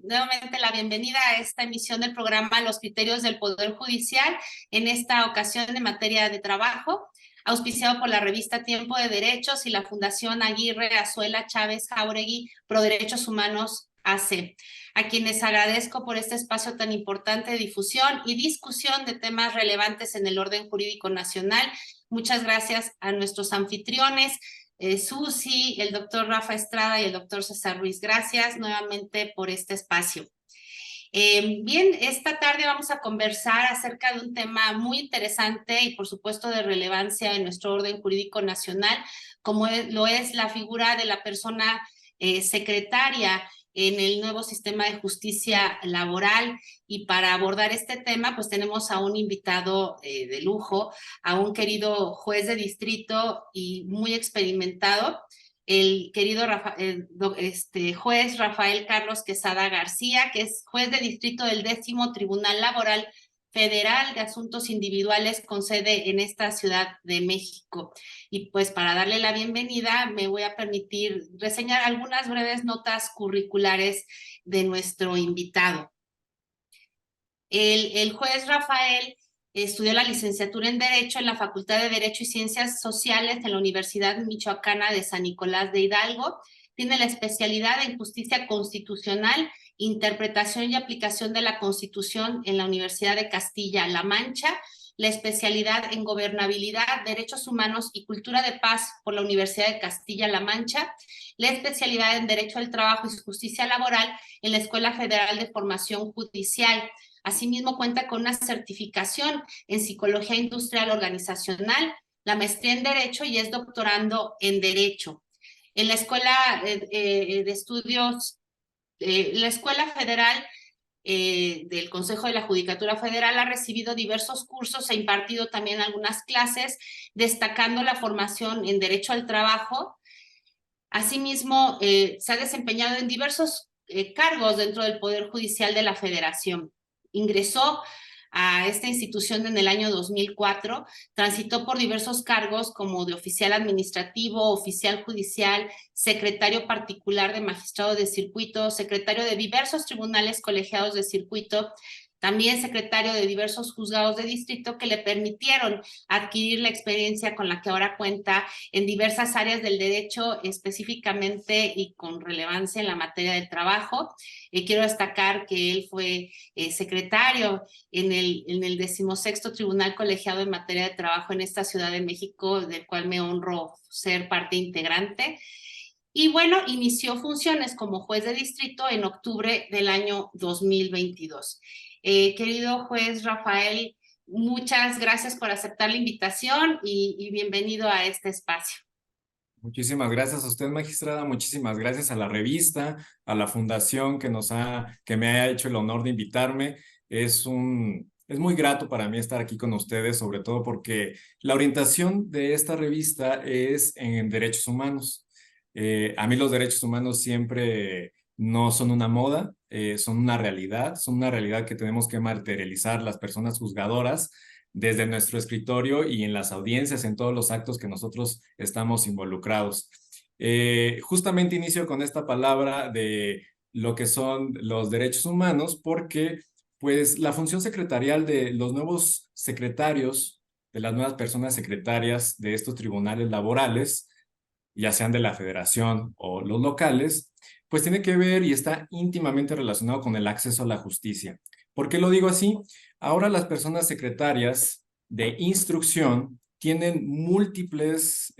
nuevamente la bienvenida a esta emisión del programa Los Criterios del Poder Judicial, en esta ocasión de materia de trabajo, auspiciado por la revista Tiempo de Derechos y la Fundación Aguirre Azuela Chávez Jauregui Pro Derechos Humanos AC, a quienes agradezco por este espacio tan importante de difusión y discusión de temas relevantes en el orden jurídico nacional. Muchas gracias a nuestros anfitriones, Susi, el doctor Rafa Estrada y el doctor César Ruiz. Gracias nuevamente por este espacio. Bien, esta tarde vamos a conversar acerca de un tema muy interesante y por supuesto de relevancia en nuestro orden jurídico nacional, como lo es la figura de la persona secretaria en el nuevo sistema de justicia laboral. Y para abordar este tema, pues tenemos a un invitado de lujo, a un querido juez de distrito y muy experimentado, el querido juez Rafael Carlos Quesada García, que es juez de distrito del 10º Tribunal Laboral Federal de Asuntos Individuales con sede en esta Ciudad de México. Y pues para darle la bienvenida me voy a permitir reseñar algunas breves notas curriculares de nuestro invitado. El juez Rafael estudió la licenciatura en Derecho en la Facultad de Derecho y Ciencias Sociales en la Universidad Michoacana de San Nicolás de Hidalgo. Tiene la especialidad en Justicia Constitucional, Interpretación y Aplicación de la Constitución en la Universidad de Castilla-La Mancha, la especialidad en Gobernabilidad, Derechos Humanos y Cultura de Paz por la Universidad de Castilla-La Mancha, la especialidad en Derecho al Trabajo y Justicia Laboral en la Escuela Federal de Formación Judicial. Asimismo, cuenta con una certificación en Psicología Industrial Organizacional, la maestría en Derecho y es doctorando en Derecho. En la Escuela de Estudios, la Escuela Federal del Consejo de la Judicatura Federal ha recibido diversos cursos e impartido también algunas clases, destacando la formación en Derecho al Trabajo. Asimismo, se ha desempeñado en diversos cargos dentro del Poder Judicial de la Federación. Ingresó a esta institución en el año 2004, transitó por diversos cargos como de oficial administrativo, oficial judicial, secretario particular de magistrado de circuito, secretario de diversos tribunales colegiados de circuito, también secretario de diversos juzgados de distrito que le permitieron adquirir la experiencia con la que ahora cuenta en diversas áreas del derecho, específicamente y con relevancia en la materia del trabajo. Quiero destacar que él fue secretario en el 16º Tribunal Colegiado en materia de trabajo en esta Ciudad de México, del cual me honro ser parte integrante. Y bueno, inició funciones como juez de distrito en octubre del año 2022. Querido juez Rafael, muchas gracias por aceptar la invitación y bienvenido a este espacio. Muchísimas gracias a usted, magistrada. Muchísimas gracias a la revista, a la fundación que me ha hecho el honor de invitarme. Es muy grato para mí estar aquí con ustedes, sobre todo porque la orientación de esta revista es en derechos humanos. A mí los derechos humanos siempre no son una moda, son una realidad que tenemos que materializar las personas juzgadoras desde nuestro escritorio y en las audiencias, en todos los actos que nosotros estamos involucrados. Justamente inicio con esta palabra de lo que son los derechos humanos, porque pues la función secretarial de los nuevos secretarios, de las nuevas personas secretarias de estos tribunales laborales, ya sean de la federación o los locales, pues tiene que ver y está íntimamente relacionado con el acceso a la justicia. ¿Por qué lo digo así? Ahora las personas secretarias de instrucción tienen múltiples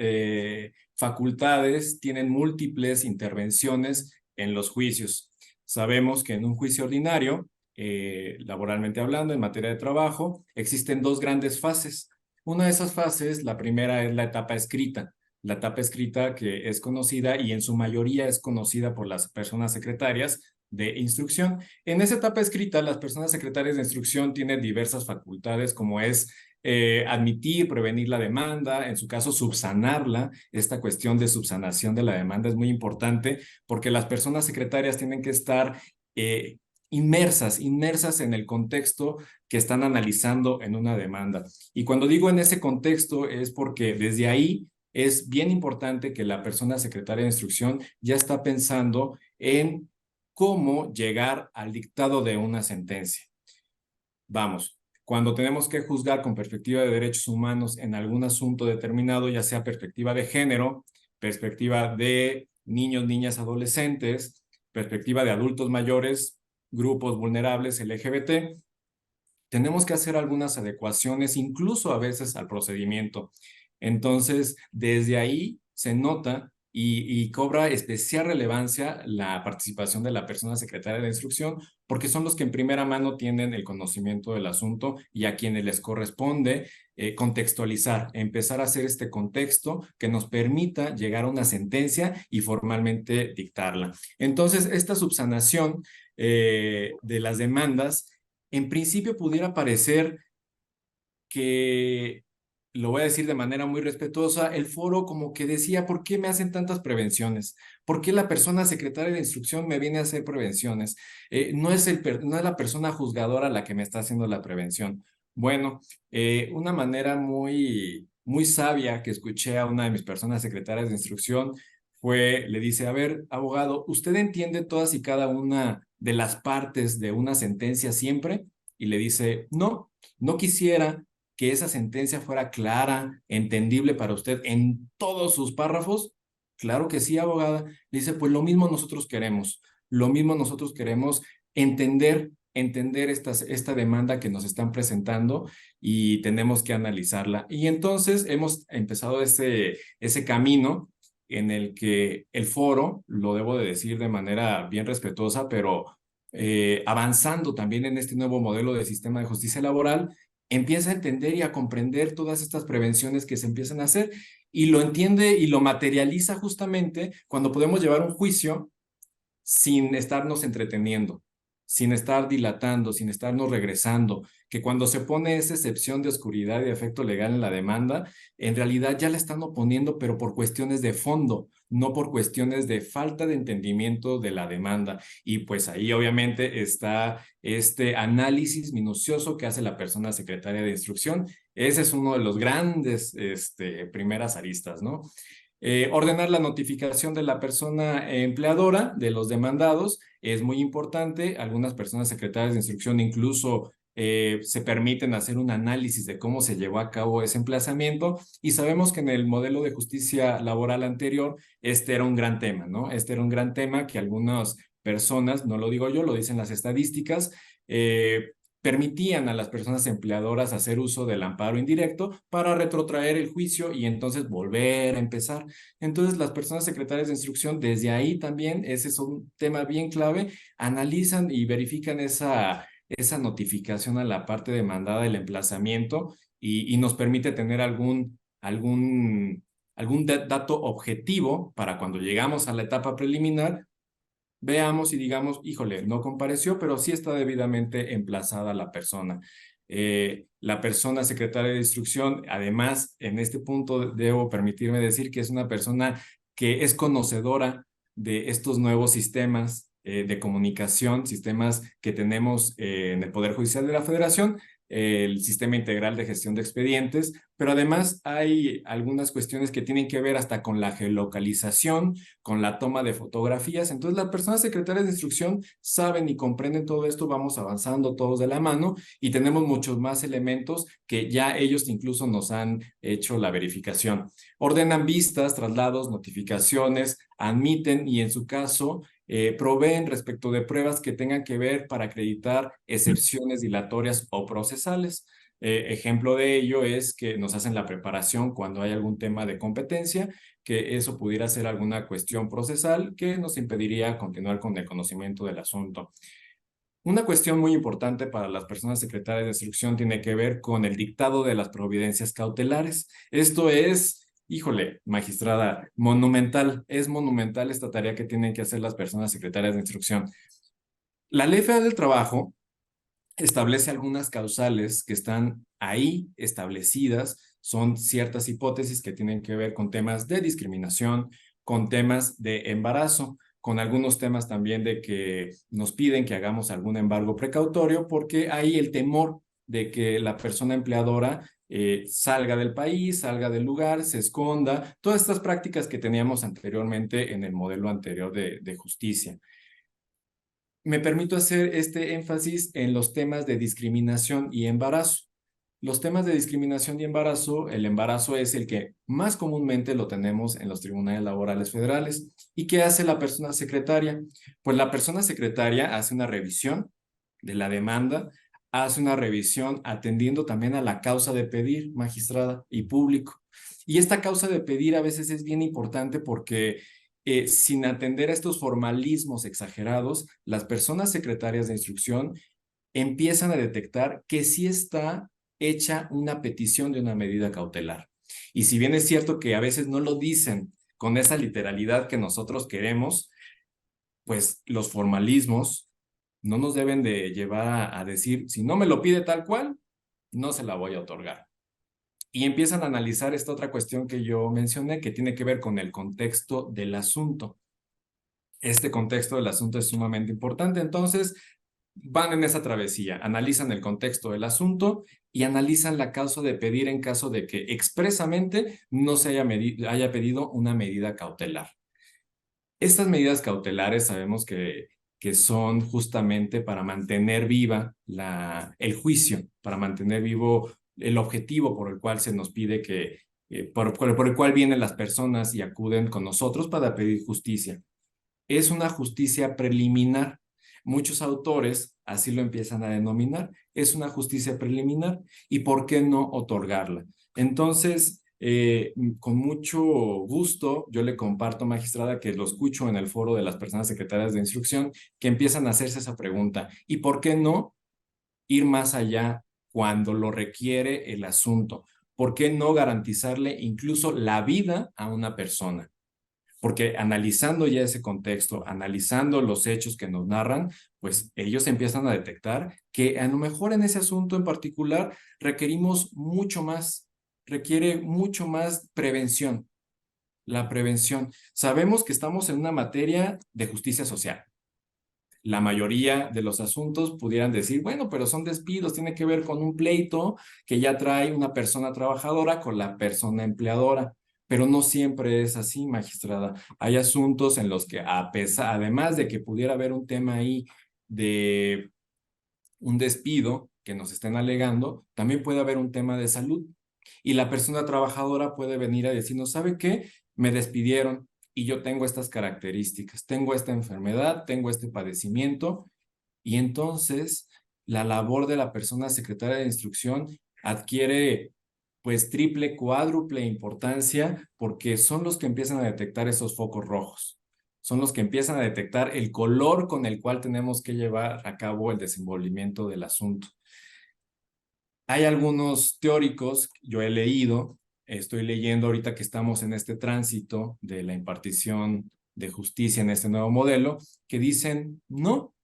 facultades, tienen múltiples intervenciones en los juicios. Sabemos que en un juicio ordinario, laboralmente hablando, en materia de trabajo, existen dos grandes fases. Una de esas fases, la primera es la etapa escrita. La etapa escrita que es conocida y en su mayoría es conocida por las personas secretarias de instrucción. En esa etapa escrita, las personas secretarias de instrucción tienen diversas facultades como es admitir, prevenir la demanda, en su caso subsanarla. Esta cuestión de subsanación de la demanda es muy importante porque las personas secretarias tienen que estar inmersas en el contexto que están analizando en una demanda. Y cuando digo en ese contexto es porque desde ahí es bien importante que la persona secretaria de instrucción ya está pensando en cómo llegar al dictado de una sentencia. Vamos, cuando tenemos que juzgar con perspectiva de derechos humanos en algún asunto determinado, ya sea perspectiva de género, perspectiva de niños, niñas, adolescentes, perspectiva de adultos mayores, grupos vulnerables, LGBT, tenemos que hacer algunas adecuaciones, incluso a veces al procedimiento. Entonces, desde ahí se nota y cobra especial relevancia la participación de la persona secretaria de instrucción, porque son los que en primera mano tienen el conocimiento del asunto y a quienes les corresponde contextualizar, empezar a hacer este contexto que nos permita llegar a una sentencia y formalmente dictarla. Entonces, esta subsanación de las demandas en principio pudiera parecer que, lo voy a decir de manera muy respetuosa, el foro como que decía, ¿por qué me hacen tantas prevenciones? ¿Por qué la persona secretaria de instrucción me viene a hacer prevenciones? No es la persona juzgadora la que me está haciendo la prevención. Bueno, una manera muy sabia que escuché a una de mis personas secretarias de instrucción fue, le dice, a ver, abogado, ¿usted entiende todas y cada una de las partes de una sentencia siempre? Y le dice, no quisiera que esa sentencia fuera clara, entendible para usted en todos sus párrafos. Claro que sí, abogada. Le dice, pues lo mismo nosotros queremos. Lo mismo nosotros queremos entender esta demanda que nos están presentando y tenemos que analizarla. Y entonces hemos empezado ese camino en el que el foro, lo debo de decir de manera bien respetuosa, pero avanzando también en este nuevo modelo de sistema de justicia laboral, empieza a entender y a comprender todas estas prevenciones que se empiezan a hacer y lo entiende y lo materializa justamente cuando podemos llevar un juicio sin estarnos entreteniendo, sin estar dilatando, sin estarnos regresando, que cuando se pone esa excepción de oscuridad y de efecto legal en la demanda, en realidad ya la están oponiendo, pero por cuestiones de fondo, no por cuestiones de falta de entendimiento de la demanda. Y pues ahí obviamente está este análisis minucioso que hace la persona secretaria de instrucción. Ese es uno de los grandes primeras aristas, ¿no? Ordenar la notificación de la persona empleadora, de los demandados, es muy importante. Algunas personas secretarias de instrucción incluso se permiten hacer un análisis de cómo se llevó a cabo ese emplazamiento y sabemos que en el modelo de justicia laboral anterior este era un gran tema, ¿no? Este era un gran tema que algunas personas, no lo digo yo, lo dicen las estadísticas, permitían a las personas empleadoras hacer uso del amparo indirecto para retrotraer el juicio y entonces volver a empezar. Entonces, las personas secretarias de instrucción, desde ahí también, ese es un tema bien clave, analizan y verifican esa notificación a la parte demandada del emplazamiento y nos permite tener algún dato objetivo para cuando llegamos a la etapa preliminar, veamos y digamos, híjole, no compareció, pero sí está debidamente emplazada la persona. La persona secretaria de instrucción, además, en este punto debo permitirme decir que es una persona que es conocedora de estos nuevos sistemas de comunicación, sistemas que tenemos en el Poder Judicial de la Federación, el sistema integral de gestión de expedientes, pero además hay algunas cuestiones que tienen que ver hasta con la geolocalización, con la toma de fotografías. Entonces, las personas secretarias de instrucción saben y comprenden todo esto, vamos avanzando todos de la mano y tenemos muchos más elementos que ya ellos incluso nos han hecho la verificación. Ordenan vistas, traslados, notificaciones, admiten y en su caso proveen respecto de pruebas que tengan que ver para acreditar excepciones dilatorias o procesales. Ejemplo de ello es que nos hacen la preparación cuando hay algún tema de competencia, que eso pudiera ser alguna cuestión procesal que nos impediría continuar con el conocimiento del asunto. Una cuestión muy importante para las personas secretarias de instrucción tiene que ver con el dictado de las providencias cautelares. Esto es, híjole, magistrada, monumental. Es monumental esta tarea que tienen que hacer las personas secretarias de instrucción. La Ley Federal del Trabajo establece algunas causales que están ahí establecidas, son ciertas hipótesis que tienen que ver con temas de discriminación, con temas de embarazo, con algunos temas también de que nos piden que hagamos algún embargo precautorio, porque hay el temor de que la persona empleadora salga del país, salga del lugar, se esconda, todas estas prácticas que teníamos anteriormente en el modelo anterior de justicia. me permito hacer este énfasis en los temas de discriminación y embarazo. Los temas de discriminación y embarazo, el embarazo es el que más comúnmente lo tenemos en los tribunales laborales federales. ¿Y qué hace la persona secretaria? Pues la persona secretaria hace una revisión de la demanda, hace una revisión atendiendo también a la causa de pedir, magistrada y público. Y esta causa de pedir a veces es bien importante porque sin atender a estos formalismos exagerados, las personas secretarias de instrucción empiezan a detectar que sí está hecha una petición de una medida cautelar. Y si bien es cierto que a veces no lo dicen con esa literalidad que nosotros queremos, pues los formalismos no nos deben de llevar a decir, si no me lo pide tal cual, no se la voy a otorgar. Y empiezan a analizar esta otra cuestión que yo mencioné, que tiene que ver con el contexto del asunto. Este contexto del asunto es sumamente importante. Entonces, van en esa travesía, analizan el contexto del asunto y analizan la causa de pedir en caso de que expresamente no se haya pedido una medida cautelar. Estas medidas cautelares sabemos que son justamente para mantener viva el juicio, para mantener vivo el objetivo por el cual se nos pide que, por el cual vienen las personas y acuden con nosotros para pedir justicia. Es una justicia preliminar. Muchos autores así lo empiezan a denominar. Es una justicia preliminar y ¿por qué no otorgarla? Entonces, con mucho gusto, yo le comparto, magistrada, que lo escucho en el foro de las personas secretarias de instrucción, que empiezan a hacerse esa pregunta. ¿Y por qué no ir más allá cuando lo requiere el asunto? ¿Por qué no garantizarle incluso la vida a una persona? Porque analizando ya ese contexto, analizando los hechos que nos narran, pues ellos empiezan a detectar que a lo mejor en ese asunto en particular requerimos mucho más, requiere mucho más prevención. La prevención. Sabemos que estamos en una materia de justicia social. La mayoría de los asuntos pudieran decir, bueno, pero son despidos, tiene que ver con un pleito que ya trae una persona trabajadora con la persona empleadora, pero no siempre es así, magistrada. Hay asuntos en los que además de que pudiera haber un tema ahí de un despido que nos estén alegando, también puede haber un tema de salud. Y la persona trabajadora puede venir a decirnos, ¿sabe qué? Me despidieron y yo tengo estas características, tengo esta enfermedad, tengo este padecimiento, y entonces la labor de la persona secretaria de instrucción adquiere pues triple, cuádruple importancia porque son los que empiezan a detectar esos focos rojos. Son los que empiezan a detectar el color con el cual tenemos que llevar a cabo el desenvolvimiento del asunto. Hay algunos teóricos, yo he leído, estoy leyendo ahorita que estamos en este tránsito de la impartición de justicia en este nuevo modelo, que dicen, no,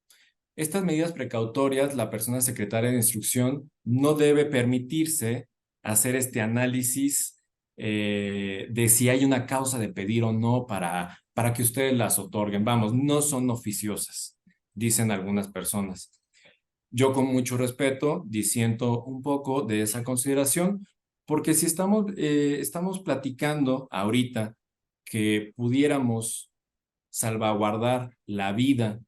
estas medidas precautorias, la persona secretaria de instrucción no debe permitirse hacer este análisis de si hay una causa de pedir o no para que ustedes las otorguen. Vamos, no son oficiosas, dicen algunas personas. Yo con mucho respeto disiento un poco de esa consideración, porque si estamos platicando ahorita que pudiéramos salvaguardar la vida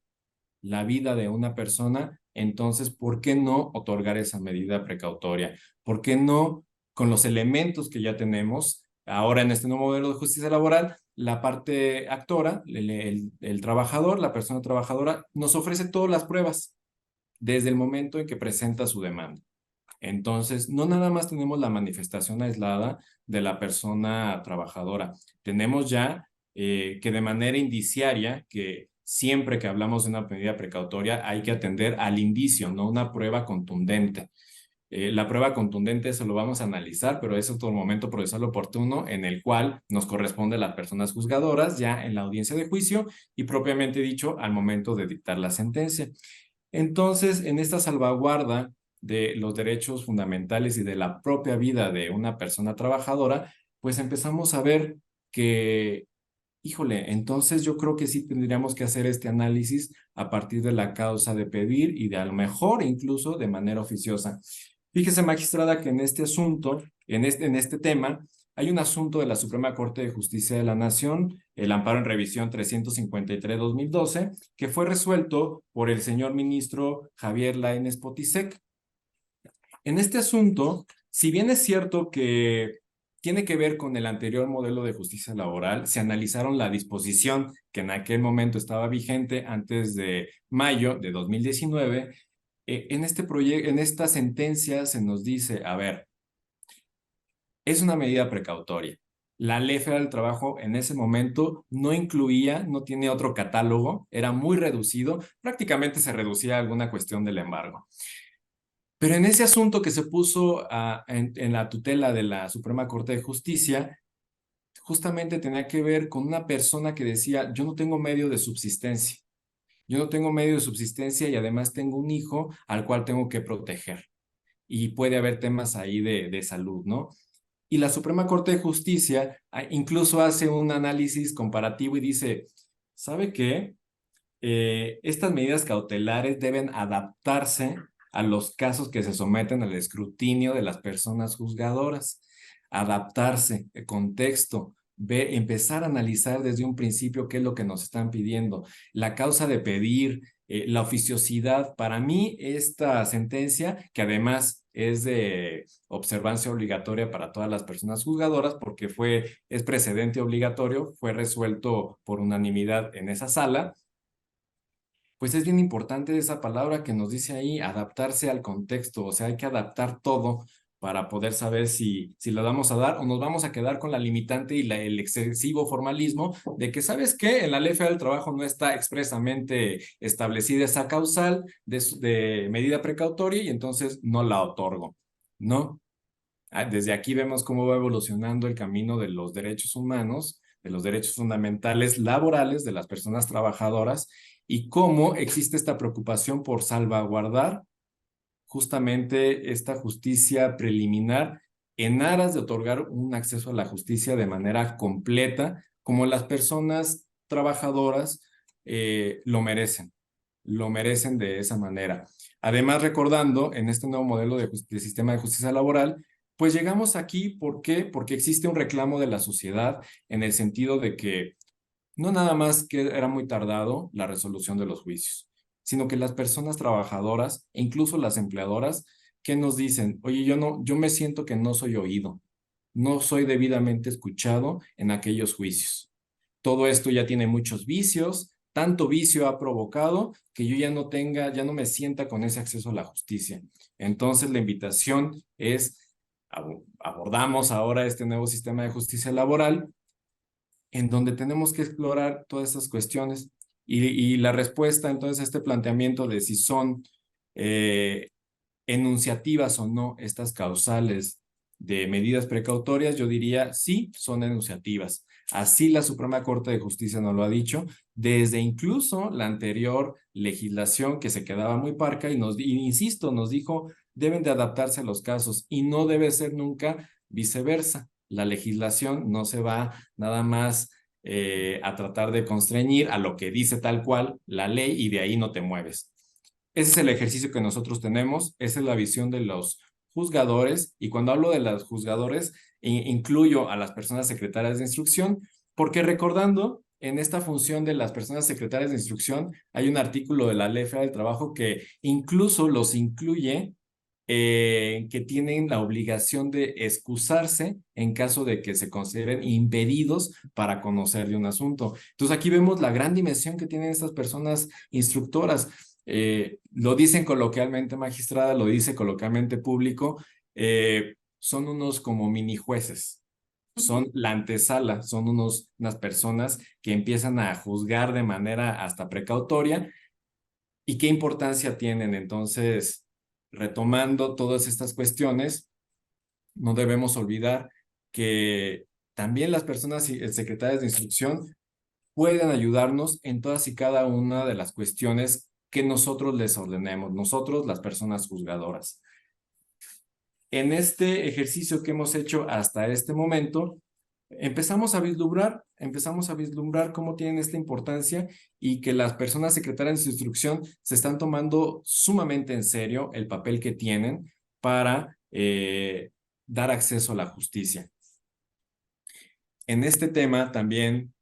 de una persona, entonces, ¿por qué no otorgar esa medida precautoria? ¿Por qué no, con los elementos que ya tenemos, ahora en este nuevo modelo de justicia laboral, la parte actora, el trabajador, la persona trabajadora, nos ofrece todas las pruebas desde el momento en que presenta su demanda? Entonces, no nada más tenemos la manifestación aislada de la persona trabajadora, tenemos ya que de manera indiciaria, que siempre que hablamos de una medida precautoria hay que atender al indicio, no una prueba contundente. La prueba contundente, eso lo vamos a analizar, pero es otro momento procesal oportuno en el cual nos corresponde a las personas juzgadoras ya en la audiencia de juicio y propiamente dicho al momento de dictar la sentencia. Entonces, en esta salvaguarda de los derechos fundamentales y de la propia vida de una persona trabajadora, pues empezamos a ver que, híjole, entonces yo creo que sí tendríamos que hacer este análisis a partir de la causa de pedir y de a lo mejor incluso de manera oficiosa. Fíjese, magistrada, que en este asunto, en este tema, hay un asunto de la Suprema Corte de Justicia de la Nación, el amparo en revisión 353-2012, que fue resuelto por el señor ministro Javier Lainez Potisek. En este asunto, si bien es cierto que tiene que ver con el anterior modelo de justicia laboral, se analizaron la disposición que en aquel momento estaba vigente antes de mayo de 2019. En en esta sentencia se nos dice, a ver, es una medida precautoria. La Ley Federal del Trabajo en ese momento no incluía, no tiene otro catálogo, era muy reducido, prácticamente se reducía a alguna cuestión del embargo. Pero en ese asunto que se puso en la tutela de la Suprema Corte de Justicia, justamente tenía que ver con una persona que decía, yo no tengo medio de subsistencia, yo no tengo medio de subsistencia y además tengo un hijo al cual tengo que proteger. Y puede haber temas ahí de salud, ¿no? Y la Suprema Corte de Justicia incluso hace un análisis comparativo y dice, ¿sabe qué? Estas medidas cautelares deben adaptarse a los casos que se someten al escrutinio de las personas juzgadoras, adaptarse, el contexto, empezar a analizar desde un principio qué es lo que nos están pidiendo, la causa de pedir, la oficiosidad. Para mí, esta sentencia, que además es de observancia obligatoria para todas las personas juzgadoras, porque es precedente obligatorio, fue resuelto por unanimidad en esa sala, pues es bien importante esa palabra que nos dice ahí, adaptarse al contexto, o sea, hay que adaptar todo para poder saber si lo vamos a dar o nos vamos a quedar con la limitante y el excesivo formalismo de que, ¿sabes qué? En la Ley Federal del Trabajo no está expresamente establecida esa causal de medida precautoria y entonces no la otorgo, ¿no? Desde aquí vemos cómo va evolucionando el camino de los derechos humanos, de los derechos fundamentales laborales de las personas trabajadoras y cómo existe esta preocupación por salvaguardar justamente esta justicia preliminar en aras de otorgar un acceso a la justicia de manera completa, como las personas trabajadoras lo merecen de esa manera. Además, recordando en este nuevo modelo de sistema de justicia laboral, pues llegamos aquí, ¿por qué? Porque existe un reclamo de la sociedad en el sentido de que no nada más que era muy tardado la resolución de los juicios, sino que las personas trabajadoras e incluso las empleadoras que nos dicen, oye, yo me siento que no soy oído, no soy debidamente escuchado en aquellos juicios. Todo esto ya tiene muchos vicios, tanto vicio ha provocado que yo ya no me sienta con ese acceso a la justicia. Entonces la invitación es, abordamos ahora este nuevo sistema de justicia laboral en donde tenemos que explorar todas esas cuestiones y la respuesta entonces a este planteamiento de si son eh, enunciativas o no estas causales de medidas precautorias, yo diría sí, son enunciativas. Así la Suprema Corte de Justicia nos lo ha dicho, desde incluso la anterior legislación que se quedaba muy parca insisto, nos dijo, deben de adaptarse a los casos y no debe ser nunca viceversa. La legislación no se va nada más a tratar de constreñir a lo que dice tal cual la ley y de ahí no te mueves. Ese es el ejercicio que nosotros tenemos, esa es la visión de los juzgadores, y cuando hablo de los juzgadores, incluyo a las personas secretarias de instrucción, porque recordando, en esta función de las personas secretarias de instrucción, hay un artículo de la Ley Federal del Trabajo que incluso los incluye, que tienen la obligación de excusarse en caso de que se consideren impedidos para conocer de un asunto. Entonces aquí vemos la gran dimensión que tienen estas personas instructoras. Lo dicen coloquialmente magistrada, lo dice coloquialmente público, son unos como mini jueces, son la antesala, son unas personas que empiezan a juzgar de manera hasta precautoria. ¿Y qué importancia tienen? Entonces, retomando todas estas cuestiones, no debemos olvidar que también las personas secretarias de instrucción pueden ayudarnos en todas y cada una de las cuestiones que nosotros les ordenemos, nosotros las personas juzgadoras. En este ejercicio que hemos hecho hasta este momento, empezamos a vislumbrar cómo tienen esta importancia y que las personas secretarias de instrucción se están tomando sumamente en serio el papel que tienen para dar acceso a la justicia. En este tema también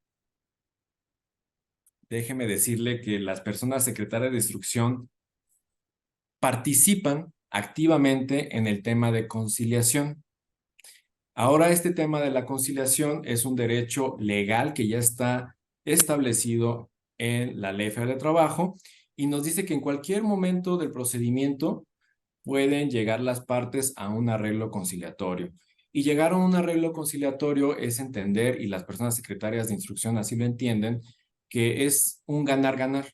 déjeme decirle que las personas secretarias de instrucción participan activamente en el tema de conciliación. Ahora este tema de la conciliación es un derecho legal que ya está establecido en la Ley Federal de Trabajo y nos dice que en cualquier momento del procedimiento pueden llegar las partes a un arreglo conciliatorio. Y llegar a un arreglo conciliatorio es entender, y las personas secretarias de instrucción así lo entienden, que es un ganar-ganar,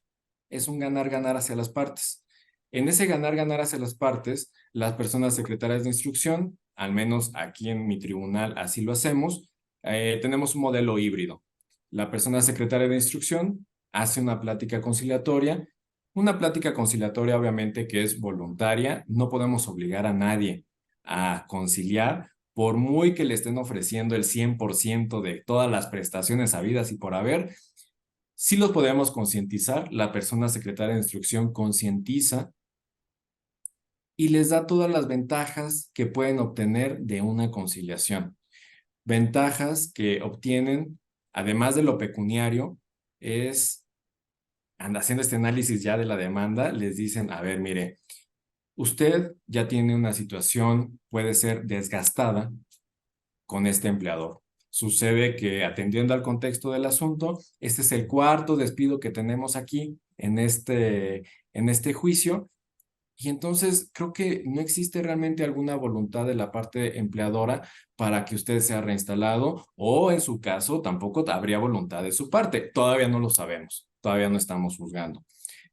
es un ganar-ganar hacia las partes. En ese ganar-ganar hacia las partes, las personas secretarias de instrucción, al menos aquí en mi tribunal así lo hacemos, tenemos un modelo híbrido. La persona secretaria de instrucción hace una plática conciliatoria obviamente que es voluntaria, no podemos obligar a nadie a conciliar, por muy que le estén ofreciendo el 100% de todas las prestaciones habidas y por haber, sí los podemos concientizar, la persona secretaria de instrucción concientiza y les da todas las ventajas que pueden obtener de una conciliación. Ventajas que obtienen, además de lo pecuniario, es, anda haciendo este análisis ya de la demanda, les dicen, a ver, mire, usted ya tiene una situación, puede ser desgastada con este empleador. Sucede que atendiendo al contexto del asunto, este es el cuarto despido que tenemos aquí en este juicio. Y entonces creo que no existe realmente alguna voluntad de la parte empleadora para que usted sea reinstalado o en su caso tampoco habría voluntad de su parte. Todavía no lo sabemos, todavía no estamos juzgando.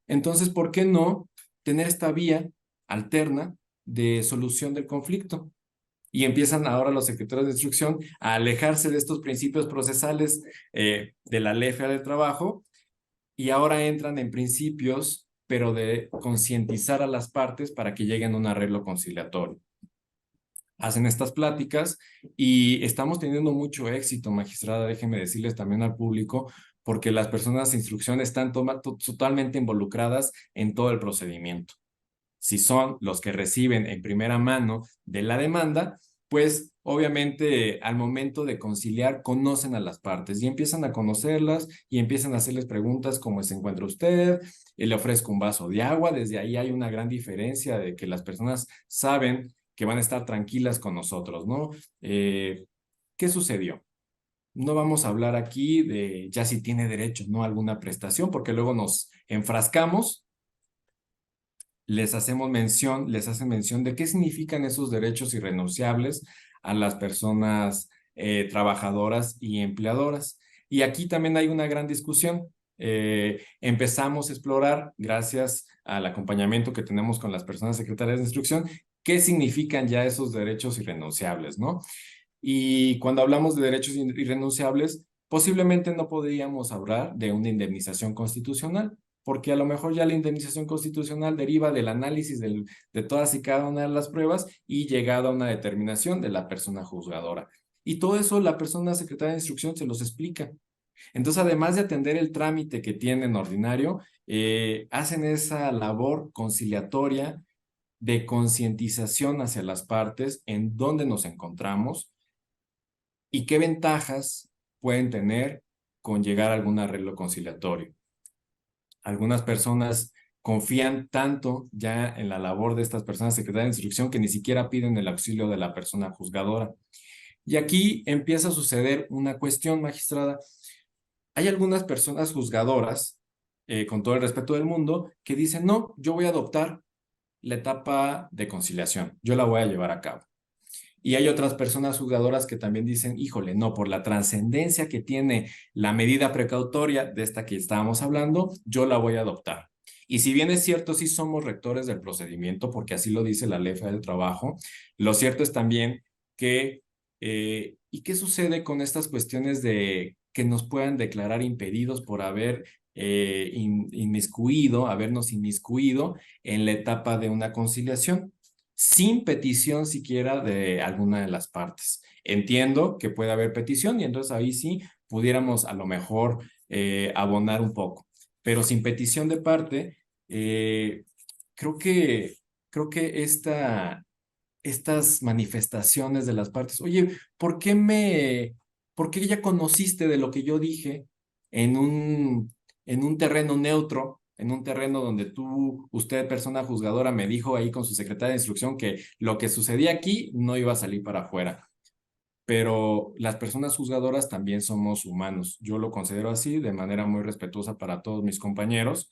Entonces, ¿por qué no tener esta vía alterna de solución del conflicto? Y empiezan ahora los secretarios de instrucción a alejarse de estos principios procesales de la Ley Federal del Trabajo y ahora entran en principios, pero de concientizar a las partes para que lleguen a un arreglo conciliatorio. Hacen estas pláticas y estamos teniendo mucho éxito, magistrada, déjenme decirles también al público, porque las personas de instrucción están totalmente involucradas en todo el procedimiento. Si son los que reciben en primera mano de la demanda, pues obviamente al momento de conciliar conocen a las partes y empiezan a conocerlas y empiezan a hacerles preguntas como se encuentra usted, y le ofrezco un vaso de agua. Desde ahí hay una gran diferencia de que las personas saben que van a estar tranquilas con nosotros, ¿no? ¿Qué sucedió? No vamos a hablar aquí de ya si tiene derecho, ¿no? A alguna prestación, porque luego nos enfrascamos, les hacen mención de qué significan esos derechos irrenunciables a las personas trabajadoras y empleadoras. Y aquí también hay una gran discusión. Empezamos a explorar, gracias al acompañamiento que tenemos con las personas secretarias de instrucción, qué significan ya esos derechos irrenunciables, ¿no? Y cuando hablamos de derechos irrenunciables, posiblemente no podríamos hablar de una indemnización constitucional, porque a lo mejor ya la indemnización constitucional deriva del análisis de todas y cada una de las pruebas y llegado a una determinación de la persona juzgadora. Y todo eso la persona secretaria de instrucción se los explica. Entonces, además de atender el trámite que tienen ordinario, hacen esa labor conciliatoria de concientización hacia las partes en dónde nos encontramos y qué ventajas pueden tener con llegar a algún arreglo conciliatorio. Algunas personas confían tanto ya en la labor de estas personas secretarias de instrucción que ni siquiera piden el auxilio de la persona juzgadora. Y aquí empieza a suceder una cuestión, magistrada. Hay algunas personas juzgadoras, con todo el respeto del mundo, que dicen, no, yo voy a adoptar la etapa de conciliación, yo la voy a llevar a cabo. Y hay otras personas juzgadoras que también dicen, híjole, no, por la trascendencia que tiene la medida precautoria de esta que estábamos hablando, yo la voy a adoptar. Y si bien es cierto, sí somos rectores del procedimiento, porque así lo dice la Ley Federal del Trabajo, lo cierto es también que, ¿y qué sucede con estas cuestiones de que nos puedan declarar impedidos por haber habernos inmiscuido en la etapa de una conciliación, sin petición siquiera de alguna de las partes? Entiendo que puede haber petición y entonces ahí sí pudiéramos a lo mejor abonar un poco, pero sin petición de parte, eh, creo que, creo que estas manifestaciones de las partes, oye, ¿por qué me porque ya conociste de lo que yo dije en un terreno neutro, en un terreno donde usted, persona juzgadora, me dijo ahí con su secretaria de instrucción que lo que sucedía aquí no iba a salir para afuera. Pero las personas juzgadoras también somos humanos. Yo lo considero así, de manera muy respetuosa para todos mis compañeros,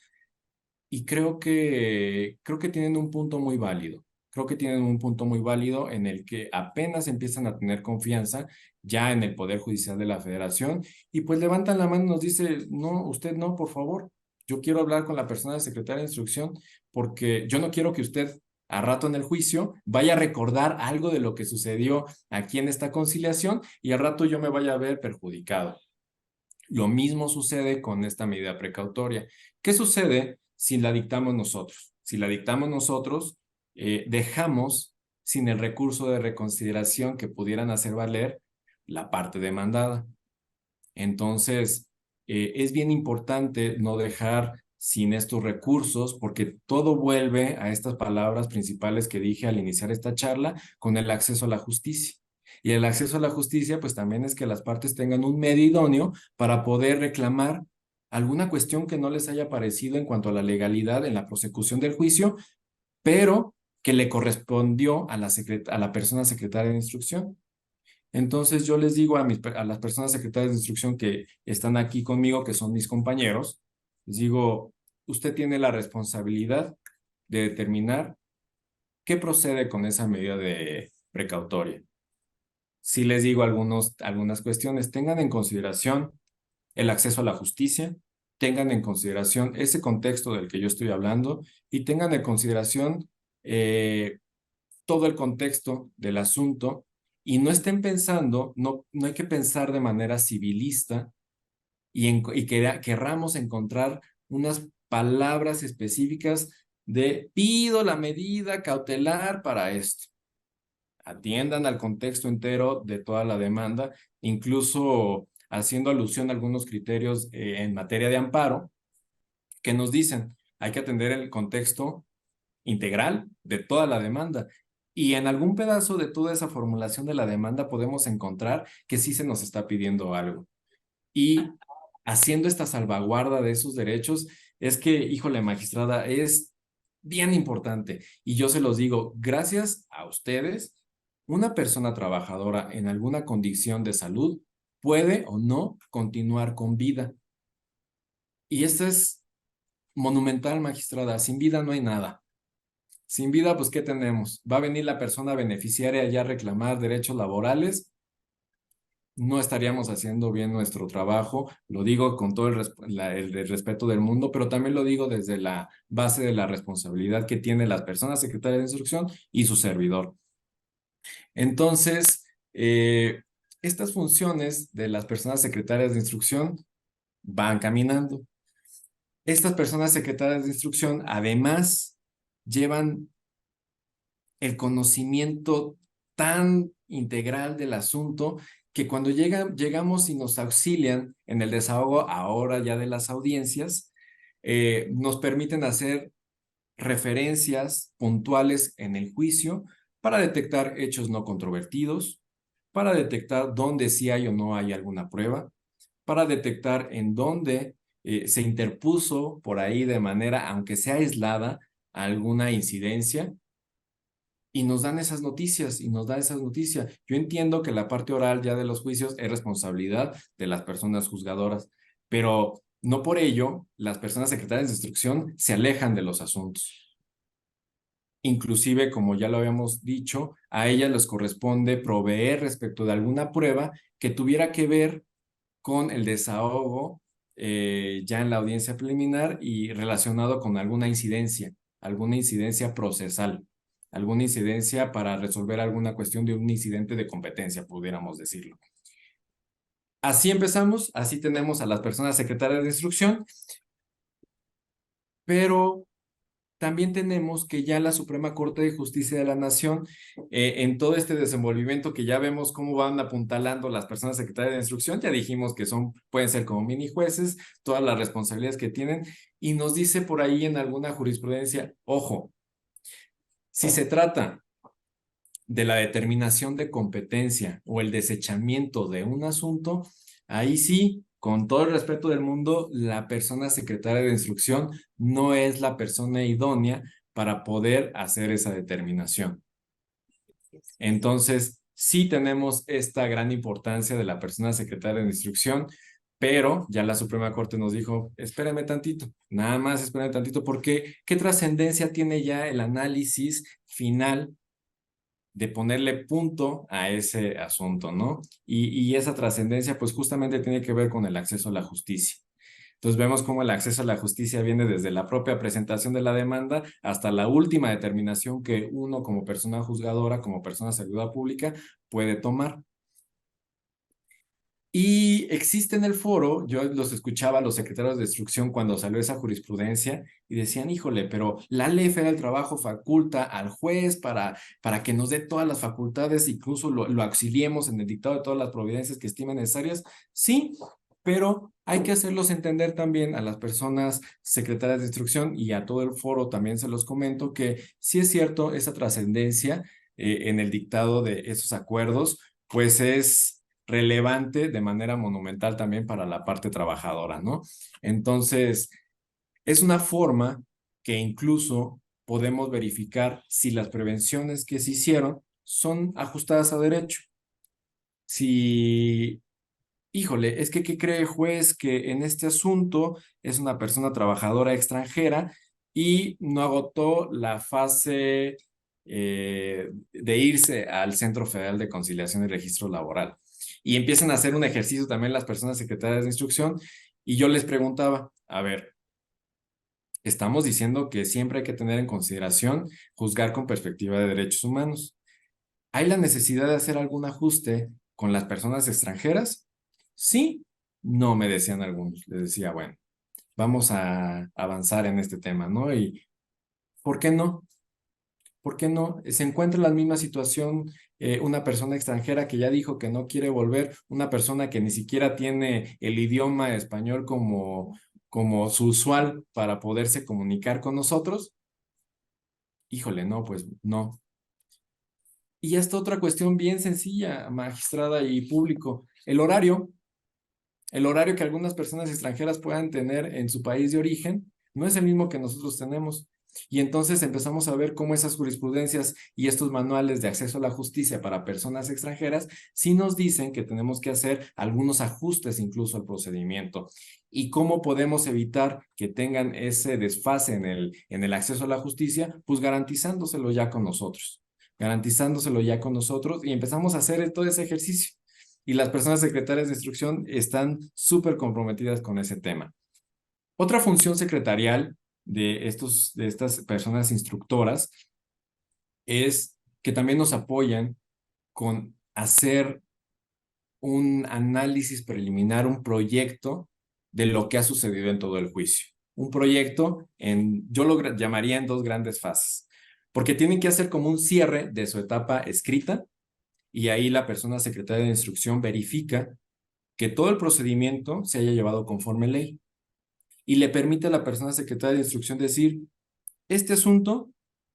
y creo que tienen un punto muy válido. Creo que tienen un punto muy válido en el que apenas empiezan a tener confianza ya en el Poder Judicial de la Federación y pues levantan la mano y nos dice, no, usted no, por favor. Yo quiero hablar con la persona de secretaria de instrucción porque yo no quiero que usted a rato en el juicio vaya a recordar algo de lo que sucedió aquí en esta conciliación y al rato yo me vaya a ver perjudicado. Lo mismo sucede con esta medida precautoria. ¿Qué sucede si la dictamos nosotros? Si la dictamos nosotros, dejamos sin el recurso de reconsideración que pudieran hacer valer la parte demandada. Entonces, es bien importante no dejar sin estos recursos porque todo vuelve a estas palabras principales que dije al iniciar esta charla con el acceso a la justicia. Y el acceso a la justicia, pues también es que las partes tengan un medio idóneo para poder reclamar alguna cuestión que no les haya parecido en cuanto a la legalidad en la prosecución del juicio, pero que le correspondió a la persona secretaria de instrucción. Entonces yo les digo a las personas secretarias de instrucción que están aquí conmigo, que son mis compañeros, les digo, usted tiene la responsabilidad de determinar qué procede con esa medida de precautoria. Si les digo algunas cuestiones, tengan en consideración el acceso a la justicia, tengan en consideración ese contexto del que yo estoy hablando y tengan en consideración eh, todo el contexto del asunto y no estén pensando, no hay que pensar de manera civilista y querramos encontrar unas palabras específicas de pido la medida cautelar para esto. Atiendan al contexto entero de toda la demanda, incluso haciendo alusión a algunos criterios en materia de amparo que nos dicen hay que atender el contexto integral de toda la demanda. Y en algún pedazo de toda esa formulación de la demanda podemos encontrar que sí se nos está pidiendo algo. Y haciendo esta salvaguarda de esos derechos, es que, híjole, magistrada, es bien importante. Y yo se los digo, gracias a ustedes, una persona trabajadora en alguna condición de salud puede o no continuar con vida. Y esto es monumental, magistrada. Sin vida no hay nada. Sin vida, pues, ¿qué tenemos? Va a venir la persona beneficiaria ya a reclamar derechos laborales. No estaríamos haciendo bien nuestro trabajo. Lo digo con todo el respeto del mundo, pero también lo digo desde la base de la responsabilidad que tiene la persona secretaria de instrucción y su servidor. Entonces, estas funciones de las personas secretarias de instrucción van caminando. Estas personas secretarias de instrucción, además, llevan el conocimiento tan integral del asunto que cuando llegamos y nos auxilian en el desahogo ahora ya de las audiencias, nos permiten hacer referencias puntuales en el juicio para detectar hechos no controvertidos, para detectar dónde sí hay o no hay alguna prueba, para detectar en dónde se interpuso por ahí de manera, aunque sea aislada, alguna incidencia y nos dan esas noticias y nos dan esas noticias. Yo entiendo que la parte oral ya de los juicios es responsabilidad de las personas juzgadoras, pero no por ello las personas secretarias de instrucción se alejan de los asuntos. Inclusive, como ya lo habíamos dicho, a ellas les corresponde proveer respecto de alguna prueba que tuviera que ver con el desahogo ya en la audiencia preliminar y relacionado con alguna incidencia procesal, alguna incidencia para resolver alguna cuestión de un incidente de competencia, pudiéramos decirlo. Así empezamos, así tenemos a las personas secretarias de instrucción, pero también tenemos que ya la Suprema Corte de Justicia de la Nación, en todo este desenvolvimiento que ya vemos cómo van apuntalando las personas secretarias de instrucción, ya dijimos que pueden ser como mini jueces, todas las responsabilidades que tienen, y nos dice por ahí en alguna jurisprudencia, ojo, si se trata de la determinación de competencia o el desechamiento de un asunto, ahí sí, con todo el respeto del mundo, la persona secretaria de instrucción no es la persona idónea para poder hacer esa determinación. Entonces, sí tenemos esta gran importancia de la persona secretaria de instrucción, pero ya la Suprema Corte nos dijo, espérame tantito, nada más espérame tantito, porque ¿qué trascendencia tiene ya el análisis final de ponerle punto a ese asunto, ¿no? Y esa trascendencia, pues justamente tiene que ver con el acceso a la justicia. Entonces vemos cómo el acceso a la justicia viene desde la propia presentación de la demanda hasta la última determinación que uno como persona juzgadora, como persona servidora pública, puede tomar. Y existe en el foro, yo los escuchaba a los secretarios de instrucción cuando salió esa jurisprudencia y decían, híjole, pero la Ley Federal del Trabajo faculta al juez para que nos dé todas las facultades, incluso lo auxiliemos en el dictado de todas las providencias que estimen necesarias. Sí, pero hay que hacerlos entender también a las personas secretarias de instrucción y a todo el foro también se los comento que sí es cierto, esa trascendencia en el dictado de esos acuerdos, pues es relevante de manera monumental también para la parte trabajadora, ¿no? Entonces, es una forma que incluso podemos verificar si las prevenciones que se hicieron son ajustadas a derecho. Si, híjole, es que ¿qué cree el juez? Que en este asunto es una persona trabajadora extranjera y no agotó la fase de irse al Centro Federal de Conciliación y Registro Laboral. Y empiezan a hacer un ejercicio también las personas secretarias de instrucción y yo les preguntaba, a ver, estamos diciendo que siempre hay que tener en consideración juzgar con perspectiva de derechos humanos. ¿Hay la necesidad de hacer algún ajuste con las personas extranjeras? Sí, no, me decían algunos. Les decía, bueno, vamos a avanzar en este tema, ¿no? Y ¿por qué no? ¿Por qué no? Se encuentra en la misma situación una persona extranjera que ya dijo que no quiere volver, una persona que ni siquiera tiene el idioma español como su usual para poderse comunicar con nosotros. Híjole, no, pues no. Y esta otra cuestión bien sencilla, magistrada y público, el horario que algunas personas extranjeras puedan tener en su país de origen no es el mismo que nosotros tenemos. Y entonces empezamos a ver cómo esas jurisprudencias y estos manuales de acceso a la justicia para personas extranjeras sí nos dicen que tenemos que hacer algunos ajustes incluso al procedimiento. ¿Y cómo podemos evitar que tengan ese desfase en el acceso a la justicia? Pues garantizándoselo ya con nosotros. Garantizándoselo ya con nosotros y empezamos a hacer todo ese ejercicio. Y las personas secretarias de instrucción están súper comprometidas con ese tema. Otra función secretarial de estas personas instructoras es que también nos apoyan con hacer un análisis preliminar, un proyecto de lo que ha sucedido en todo el juicio. Un proyecto yo lo llamaría en dos grandes fases, porque tienen que hacer como un cierre de su etapa escrita y ahí la persona secretaria de instrucción verifica que todo el procedimiento se haya llevado conforme ley y le permite a la persona secretaria de instrucción decir, este asunto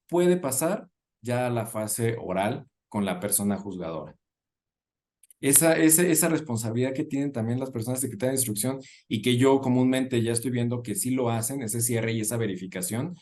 puede pasar ya a la fase oral con la persona juzgadora. Esa responsabilidad que tienen también las personas secretarias de instrucción y que yo comúnmente ya estoy viendo que sí lo hacen, ese cierre y esa verificación,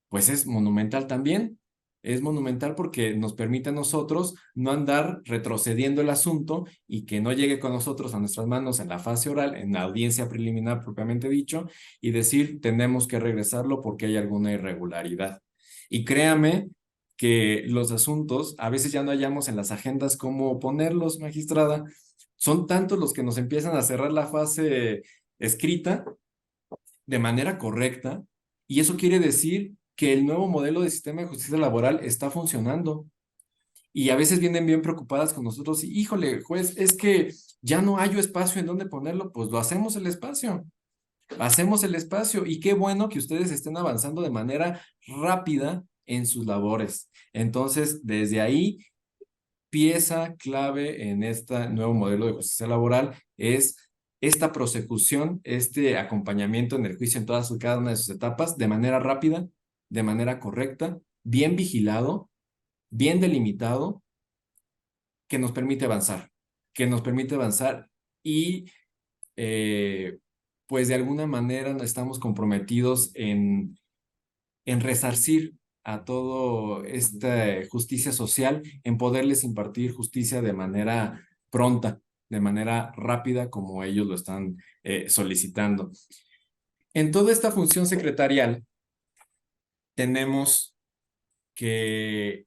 pues es monumental también. Es monumental porque nos permite a nosotros no andar retrocediendo el asunto y que no llegue con nosotros a nuestras manos en la fase oral, en la audiencia preliminar propiamente dicho, y decir tenemos que regresarlo porque hay alguna irregularidad. Y créame que los asuntos a veces ya no hallamos en las agendas cómo ponerlos, magistrada. Son tantos los que nos empiezan a cerrar la fase escrita de manera correcta y eso quiere decir que el nuevo modelo de sistema de justicia laboral está funcionando. Y a veces vienen bien preocupadas con nosotros y, híjole, juez, es que ya no hay espacio en donde ponerlo, pues lo hacemos el espacio. Hacemos el espacio y qué bueno que ustedes estén avanzando de manera rápida en sus labores. Entonces, desde ahí, pieza clave en este nuevo modelo de justicia laboral es esta prosecución, este acompañamiento en el juicio en todas y cada una de sus etapas de manera rápida, de manera correcta, bien vigilado, bien delimitado que nos permite avanzar, y pues de alguna manera estamos comprometidos en resarcir a todo esta justicia social, en poderles impartir justicia de manera pronta, de manera rápida, como ellos lo están solicitando. En toda esta función secretarial tenemos que,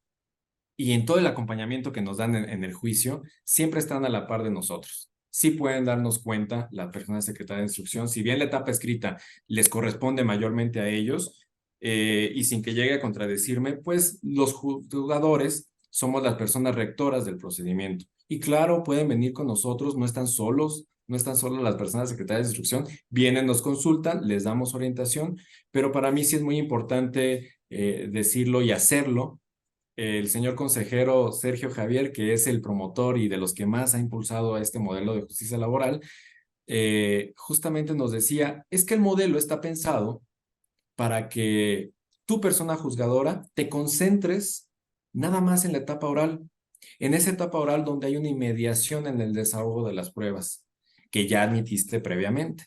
y en todo el acompañamiento que nos dan en el juicio, siempre están a la par de nosotros. Sí pueden darnos cuenta las personas secretarias de instrucción, si bien la etapa escrita les corresponde mayormente a ellos, y sin que llegue a contradecirme, pues los juzgadores somos las personas rectoras del procedimiento. Y claro, pueden venir con nosotros, no están solos, no están solo las personas secretarias de instrucción, vienen, nos consultan, les damos orientación, pero para mí sí es muy importante decirlo y hacerlo. El señor consejero Sergio Javier, que es el promotor y de los que más ha impulsado a este modelo de justicia laboral, justamente nos decía, es que el modelo está pensado para que tu persona juzgadora te concentres nada más en la etapa oral, en esa etapa oral donde hay una inmediación en el desahogo de las pruebas que ya admitiste previamente.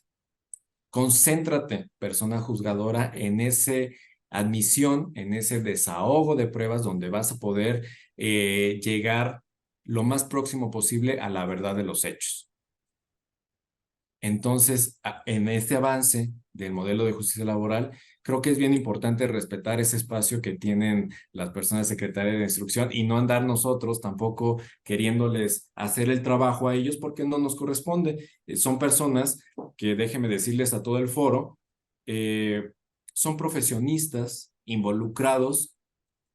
Concéntrate, persona juzgadora, en ese admisión, en ese desahogo de pruebas donde vas a poder llegar lo más próximo posible a la verdad de los hechos. Entonces, en este avance del modelo de justicia laboral, creo que es bien importante respetar ese espacio que tienen las personas secretarias de instrucción y no andar nosotros tampoco queriéndoles hacer el trabajo a ellos porque no nos corresponde. Son personas que, déjenme decirles a todo el foro, son profesionistas involucrados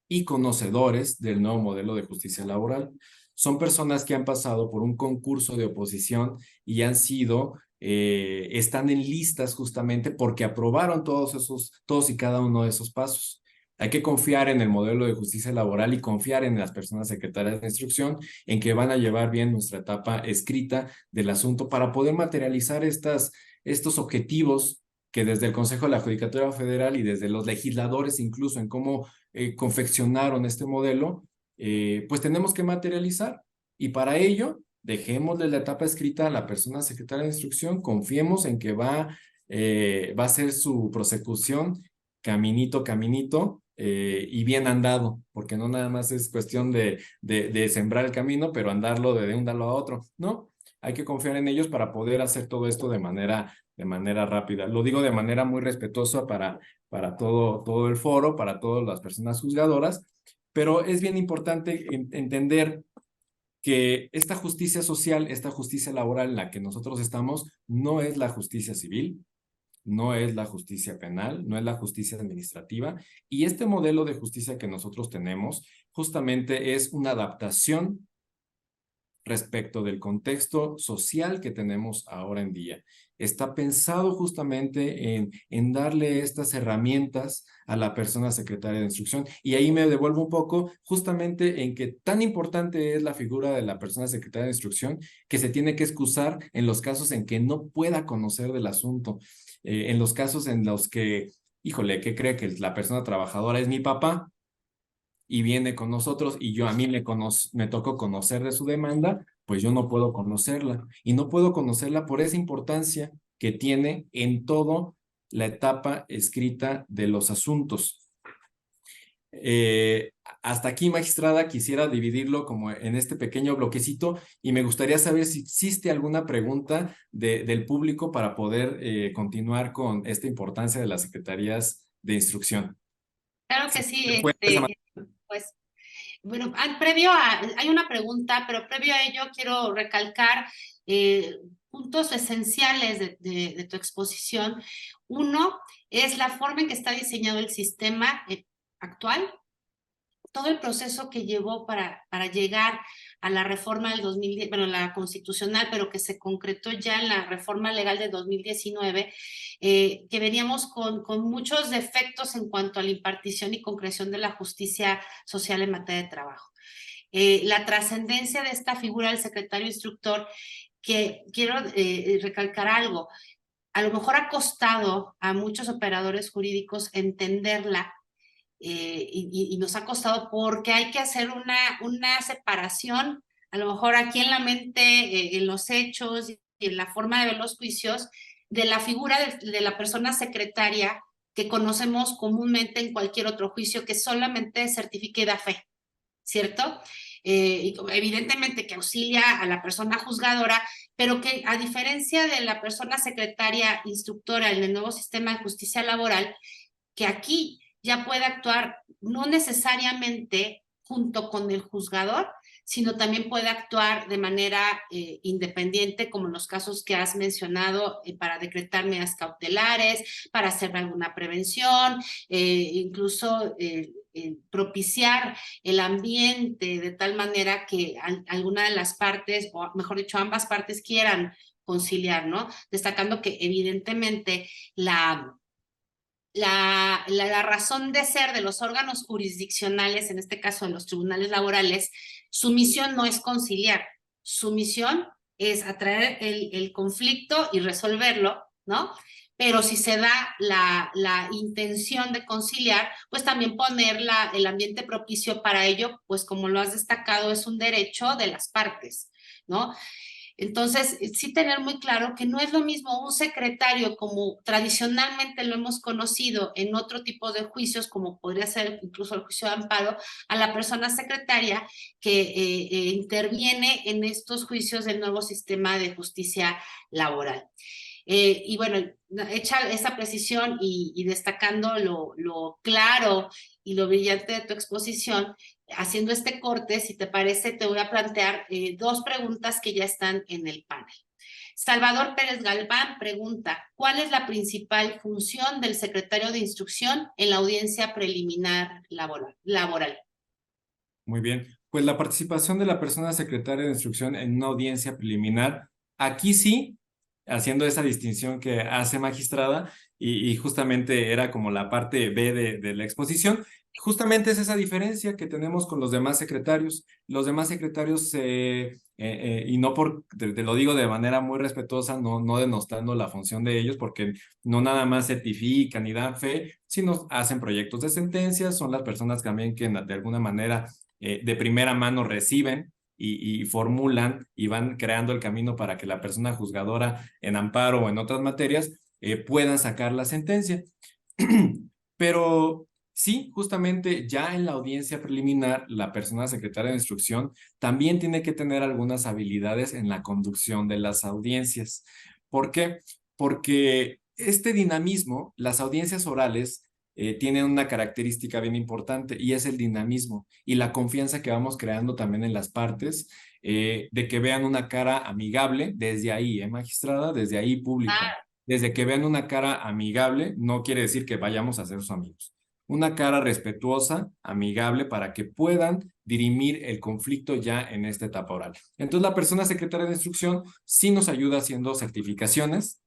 y conocedores del nuevo modelo de justicia laboral. Son personas que han pasado por un concurso de oposición y han sido, están en listas justamente porque aprobaron todos y cada uno de esos pasos. Hay que confiar en el modelo de justicia laboral y confiar en las personas secretarias de instrucción en que van a llevar bien nuestra etapa escrita del asunto para poder materializar estos objetivos que desde el Consejo de la Judicatura Federal y desde los legisladores incluso en cómo confeccionaron este modelo, pues tenemos que materializar. Y para ello, dejémosle la etapa escrita a la persona secretaria de instrucción, confiemos en que va a ser su prosecución caminito, caminito, y bien andado, porque no nada más es cuestión de sembrar el camino, pero andarlo de un lado a otro, ¿no? Hay que confiar en ellos para poder hacer todo esto de manera rápida. Lo digo de manera muy respetuosa para todo el foro, para todas las personas juzgadoras, pero es bien importante entender que esta justicia social, esta justicia laboral en la que nosotros estamos, no es la justicia civil, no es la justicia penal, no es la justicia administrativa, y este modelo de justicia que nosotros tenemos justamente es una adaptación respecto del contexto social que tenemos ahora en día. Está pensado justamente en darle estas herramientas a la persona secretaria de instrucción. Y ahí me devuelvo un poco justamente en que tan importante es la figura de la persona secretaria de instrucción que se tiene que excusar en los casos en que no pueda conocer del asunto. En los casos en los que, híjole, ¿qué cree que la persona trabajadora es mi papá? Y viene con nosotros y a mí me tocó conocer de su demanda, pues yo no puedo conocerla. Y no puedo conocerla por esa importancia que tiene en toda la etapa escrita de los asuntos. Hasta aquí, magistrada, quisiera dividirlo como en este pequeño bloquecito y me gustaría saber si existe alguna pregunta del público para poder continuar con esta importancia de las secretarías de instrucción. Claro que sí, Fue de esa manera. pues, bueno, hay una pregunta, pero previo a ello quiero recalcar puntos esenciales de tu exposición. Uno es la forma en que está diseñado el sistema actual, todo el proceso que llevó para llegar a la reforma del 2010, bueno, la constitucional, pero que se concretó ya en la reforma legal de 2019, que veníamos con muchos defectos en cuanto a la impartición y concreción de la justicia social en materia de trabajo. La trascendencia de esta figura del secretario instructor, que quiero recalcar algo, a lo mejor ha costado a muchos operadores jurídicos entenderla, y nos ha costado porque hay que hacer una separación a lo mejor aquí en la mente, en los hechos y en la forma de ver los juicios, de la figura de la persona secretaria que conocemos comúnmente en cualquier otro juicio, que solamente certifique y da fe, ¿cierto? Y evidentemente que auxilia a la persona juzgadora, pero que a diferencia de la persona secretaria instructora en el nuevo sistema de justicia laboral, que aquí ya puede actuar no necesariamente junto con el juzgador, sino también puede actuar de manera independiente, como en los casos que has mencionado, para decretar medidas cautelares, para hacer alguna prevención, incluso propiciar el ambiente de tal manera que alguna de las partes, o mejor dicho, ambas partes quieran conciliar, ¿no? Destacando que evidentemente la razón de ser de los órganos jurisdiccionales, en este caso de los tribunales laborales, su misión no es conciliar, su misión es atraer el conflicto y resolverlo, ¿no? Pero si se da la intención de conciliar, pues también poner el ambiente propicio para ello, pues como lo has destacado, es un derecho de las partes, ¿no? Entonces, sí tener muy claro que no es lo mismo un secretario como tradicionalmente lo hemos conocido en otro tipo de juicios, como podría ser incluso el juicio de amparo, a la persona secretaria que interviene en estos juicios del nuevo sistema de justicia laboral. Y bueno, hecha esa precisión y destacando lo claro y lo brillante de tu exposición, haciendo este corte, si te parece, te voy a plantear dos preguntas que ya están en el panel. Salvador Pérez Galván pregunta, ¿cuál es la principal función del secretario de instrucción en la audiencia preliminar laboral? Muy bien. Pues la participación de la persona secretaria de instrucción en una audiencia preliminar, aquí sí, haciendo esa distinción que hace magistrada, y justamente era como la parte B de la exposición, justamente es esa diferencia que tenemos con los demás secretarios. Los demás secretarios, y no te lo digo de manera muy respetuosa, no denostando la función de ellos, porque no nada más certifican y dan fe, sino hacen proyectos de sentencias, son las personas también que de alguna manera de primera mano reciben y formulan y van creando el camino para que la persona juzgadora en amparo o en otras materias puedan sacar la sentencia. Pero sí, justamente ya en la audiencia preliminar, la persona secretaria de instrucción también tiene que tener algunas habilidades en la conducción de las audiencias. ¿Por qué? Porque este dinamismo, las audiencias orales, tienen una característica bien importante y es el dinamismo y la confianza que vamos creando también en las partes, de que vean una cara amigable desde ahí, magistrada, desde ahí pública. Ah, Desde que vean una cara amigable, no quiere decir que vayamos a ser sus amigos. Una cara respetuosa, amigable, para que puedan dirimir el conflicto ya en esta etapa oral. Entonces, la persona secretaria de instrucción sí nos ayuda haciendo certificaciones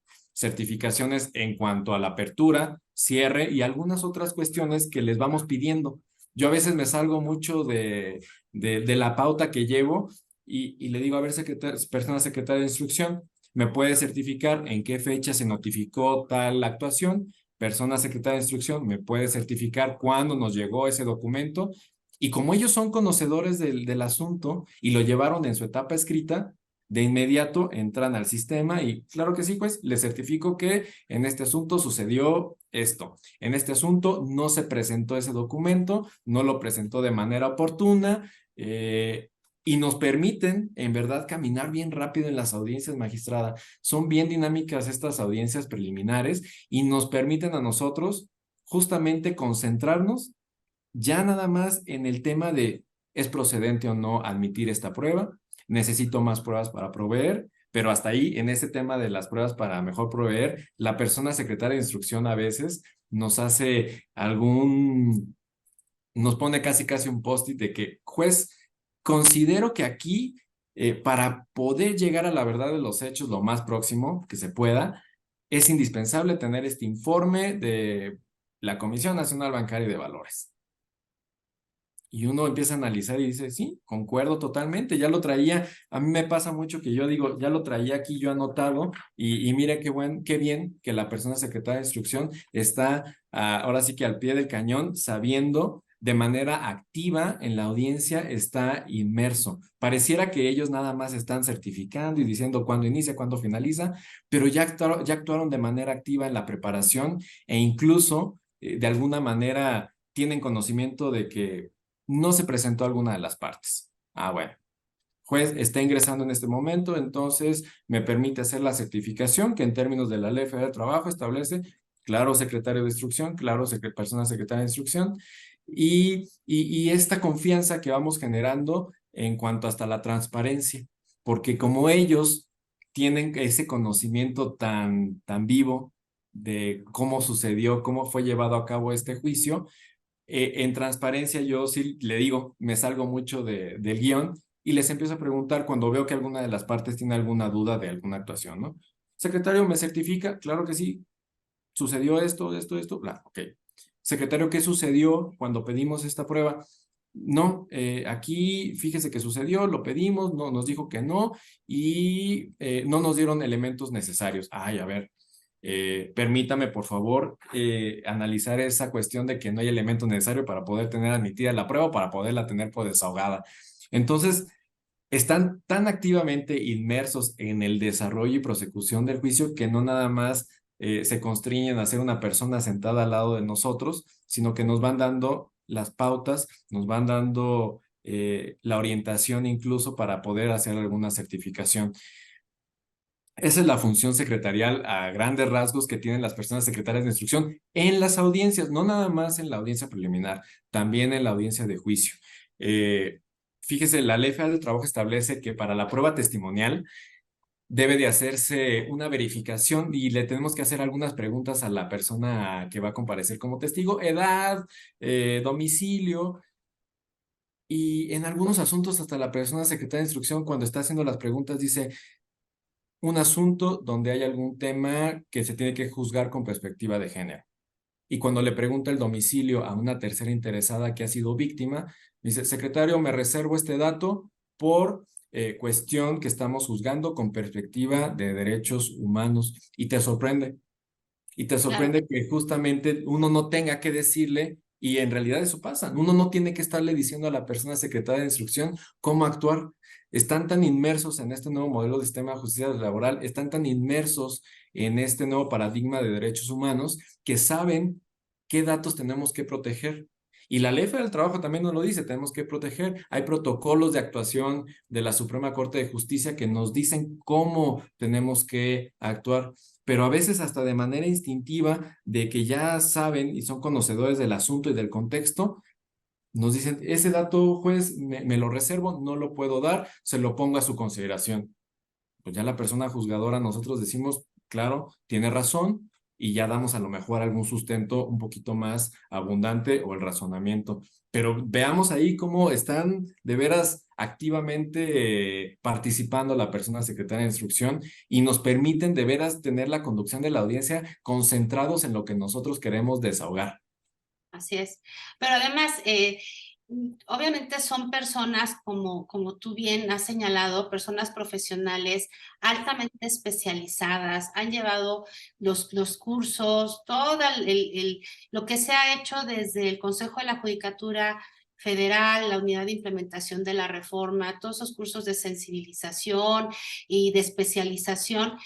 en cuanto a la apertura, cierre y algunas otras cuestiones que les vamos pidiendo. Yo a veces me salgo mucho de la pauta que llevo y le digo, a ver, persona secretaria de instrucción, ¿me puede certificar en qué fecha se notificó tal actuación? Persona secretaria de instrucción, ¿me puede certificar cuándo nos llegó ese documento? Y como ellos son conocedores del asunto y lo llevaron en su etapa escrita, de inmediato entran al sistema y claro que sí, pues les certifico que en este asunto sucedió esto. En este asunto no se presentó ese documento, no lo presentó de manera oportuna, y nos permiten, en verdad, caminar bien rápido en las audiencias, magistrada. Son bien dinámicas estas audiencias preliminares y nos permiten a nosotros justamente concentrarnos ya nada más en el tema de ¿es procedente o no admitir esta prueba? Necesito más pruebas para proveer, pero hasta ahí, en ese tema de las pruebas para mejor proveer, la persona secretaria de instrucción a veces nos hace nos pone casi un post-it de que, juez, considero que aquí, para poder llegar a la verdad de los hechos lo más próximo que se pueda, es indispensable tener este informe de la Comisión Nacional Bancaria y de Valores. Y uno empieza a analizar y dice, sí, concuerdo totalmente, ya lo traía. A mí me pasa mucho que yo digo, ya lo traía aquí yo anotado y mira qué bien que la persona secretaria de instrucción está ahora sí que al pie del cañón, sabiendo de manera activa en la audiencia está inmerso. Pareciera que ellos nada más están certificando y diciendo cuándo inicia, cuándo finaliza, pero ya actuaron de manera activa en la preparación e incluso de alguna manera tienen conocimiento de que no se presentó alguna de las partes. Ah, bueno. Juez está ingresando en este momento, entonces me permite hacer la certificación que en términos de la Ley Federal de Trabajo establece, claro, secretario de instrucción, claro, persona secretaria de instrucción, y esta confianza que vamos generando en cuanto hasta la transparencia, porque como ellos tienen ese conocimiento tan vivo de cómo sucedió, cómo fue llevado a cabo este juicio, en transparencia yo sí le digo, me salgo mucho del guión y les empiezo a preguntar cuando veo que alguna de las partes tiene alguna duda de alguna actuación, ¿no? Secretario, ¿me certifica? Claro que sí. ¿Sucedió esto? Bla, ok. Secretario, ¿qué sucedió cuando pedimos esta prueba? No, aquí fíjese que sucedió, lo pedimos, no, nos dijo que no y no nos dieron elementos necesarios. Ay, a ver, permítame por favor analizar esa cuestión de que no hay elemento necesario para poder tener admitida la prueba, para poderla tener por desahogada. Entonces, están tan activamente inmersos en el desarrollo y prosecución del juicio que no nada más se constriñen a ser una persona sentada al lado de nosotros, sino que nos van dando las pautas, nos van dando la orientación incluso para poder hacer alguna certificación. Esa es la función secretarial a grandes rasgos que tienen las personas secretarias de instrucción en las audiencias, no nada más en la audiencia preliminar, también en la audiencia de juicio. Eh, Fíjese, la Ley Federal del Trabajo establece que para la prueba testimonial debe de hacerse una verificación y le tenemos que hacer algunas preguntas a la persona que va a comparecer como testigo, edad, domicilio, y en algunos asuntos hasta la persona secretaria de instrucción cuando está haciendo las preguntas dice un asunto donde hay algún tema que se tiene que juzgar con perspectiva de género. Y cuando le pregunta el domicilio a una tercera interesada que ha sido víctima, dice, secretario, me reservo este dato por cuestión que estamos juzgando con perspectiva de derechos humanos. Y te Claro. sorprende que justamente uno no tenga que decirle, y en realidad eso pasa, uno no tiene que estarle diciendo a la persona secretaria de instrucción cómo actuar. Están tan inmersos en este nuevo modelo de sistema de justicia laboral, están tan inmersos en este nuevo paradigma de derechos humanos que saben qué datos tenemos que proteger. Y la Ley Federal del Trabajo también nos lo dice, tenemos que proteger. Hay protocolos de actuación de la Suprema Corte de Justicia que nos dicen cómo tenemos que actuar, pero a veces hasta de manera instintiva, de que ya saben y son conocedores del asunto y del contexto, nos dicen, ese dato, juez, me lo reservo, no lo puedo dar, se lo pongo a su consideración. Pues ya la persona juzgadora, nosotros decimos, claro, tiene razón, y ya damos a lo mejor algún sustento un poquito más abundante o el razonamiento. Pero veamos ahí cómo están de veras activamente participando la persona secretaria de instrucción y nos permiten de veras tener la conducción de la audiencia concentrados en lo que nosotros queremos desahogar. Así es. Pero además, obviamente son personas, como tú bien has señalado, personas profesionales altamente especializadas, han llevado los cursos, todo lo que se ha hecho desde el Consejo de la Judicatura Federal, la Unidad de Implementación de la Reforma, todos esos cursos de sensibilización y de especialización.